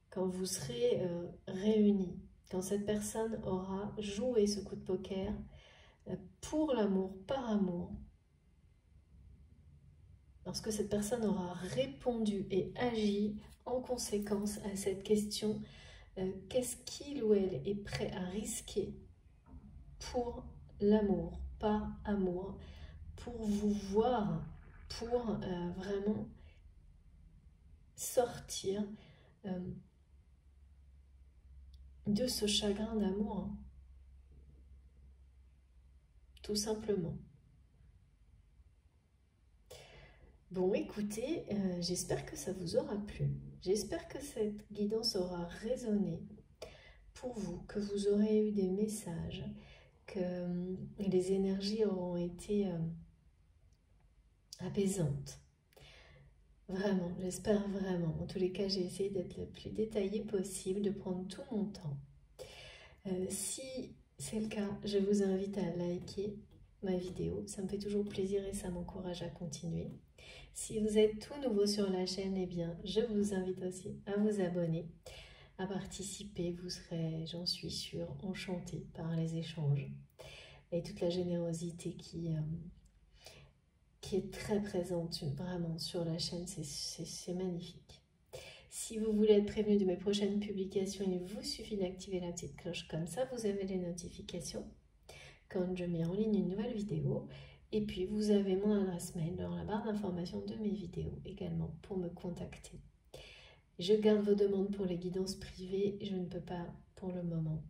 Quand vous serez réunis, quand cette personne aura joué ce coup de poker pour l'amour, par amour, lorsque cette personne aura répondu et agi en conséquence à cette question, qu'est-ce qu'il ou elle est prêt à risquer pour l'amour, par amour, pour vous voir, pour vraiment sortir de ce chagrin d'amour, hein. Tout simplement. Bon, écoutez, j'espère que ça vous aura plu. J'espère que cette guidance aura résonné pour vous, que vous aurez eu des messages, que les énergies auront été apaisantes. Vraiment, j'espère vraiment. En tous les cas, j'ai essayé d'être le plus détaillée possible, de prendre tout mon temps. Si c'est le cas, je vous invite à liker ma vidéo. Ça me fait toujours plaisir et ça m'encourage à continuer. Si vous êtes tout nouveau sur la chaîne, eh bien, je vous invite aussi à vous abonner, à participer. Vous serez, j'en suis sûre, enchanté par les échanges et toute la générosité qui est très présente vraiment sur la chaîne. C'est magnifique. Si vous voulez être prévenu de mes prochaines publications, il vous suffit d'activer la petite cloche, comme ça vous avez les notifications. quand je mets en ligne une nouvelle vidéo. Et puis vous avez mon adresse mail dans la barre d'information de mes vidéos également pour me contacter. Je garde vos demandes pour les guidances privées, je ne peux pas pour le moment.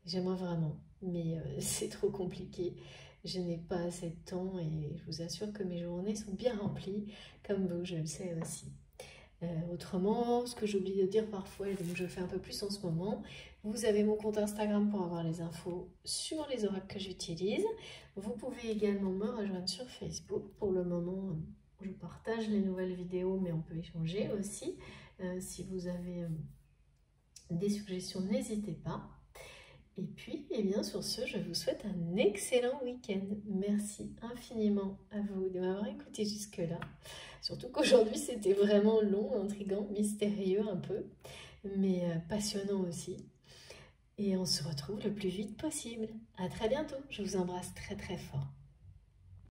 J'aimerais vraiment, mais c'est trop compliqué. Je n'ai pas assez de temps et je vous assure que mes journées sont bien remplies, comme vous, je le sais aussi. Autrement, ce que j'oublie de dire parfois, et donc je le fais un peu plus en ce moment, vous avez mon compte Instagram pour avoir les infos sur les oracles que j'utilise. Vous pouvez également me rejoindre sur Facebook. Pour le moment, je partage les nouvelles vidéos, mais on peut échanger aussi. Si vous avez des suggestions, n'hésitez pas. Et puis, eh bien, sur ce, je vous souhaite un excellent week-end. Merci infiniment à vous de m'avoir écouté jusque-là. Surtout qu'aujourd'hui, c'était vraiment long, intriguant, mystérieux un peu, mais passionnant aussi. Et on se retrouve le plus vite possible. À très bientôt. Je vous embrasse très très fort.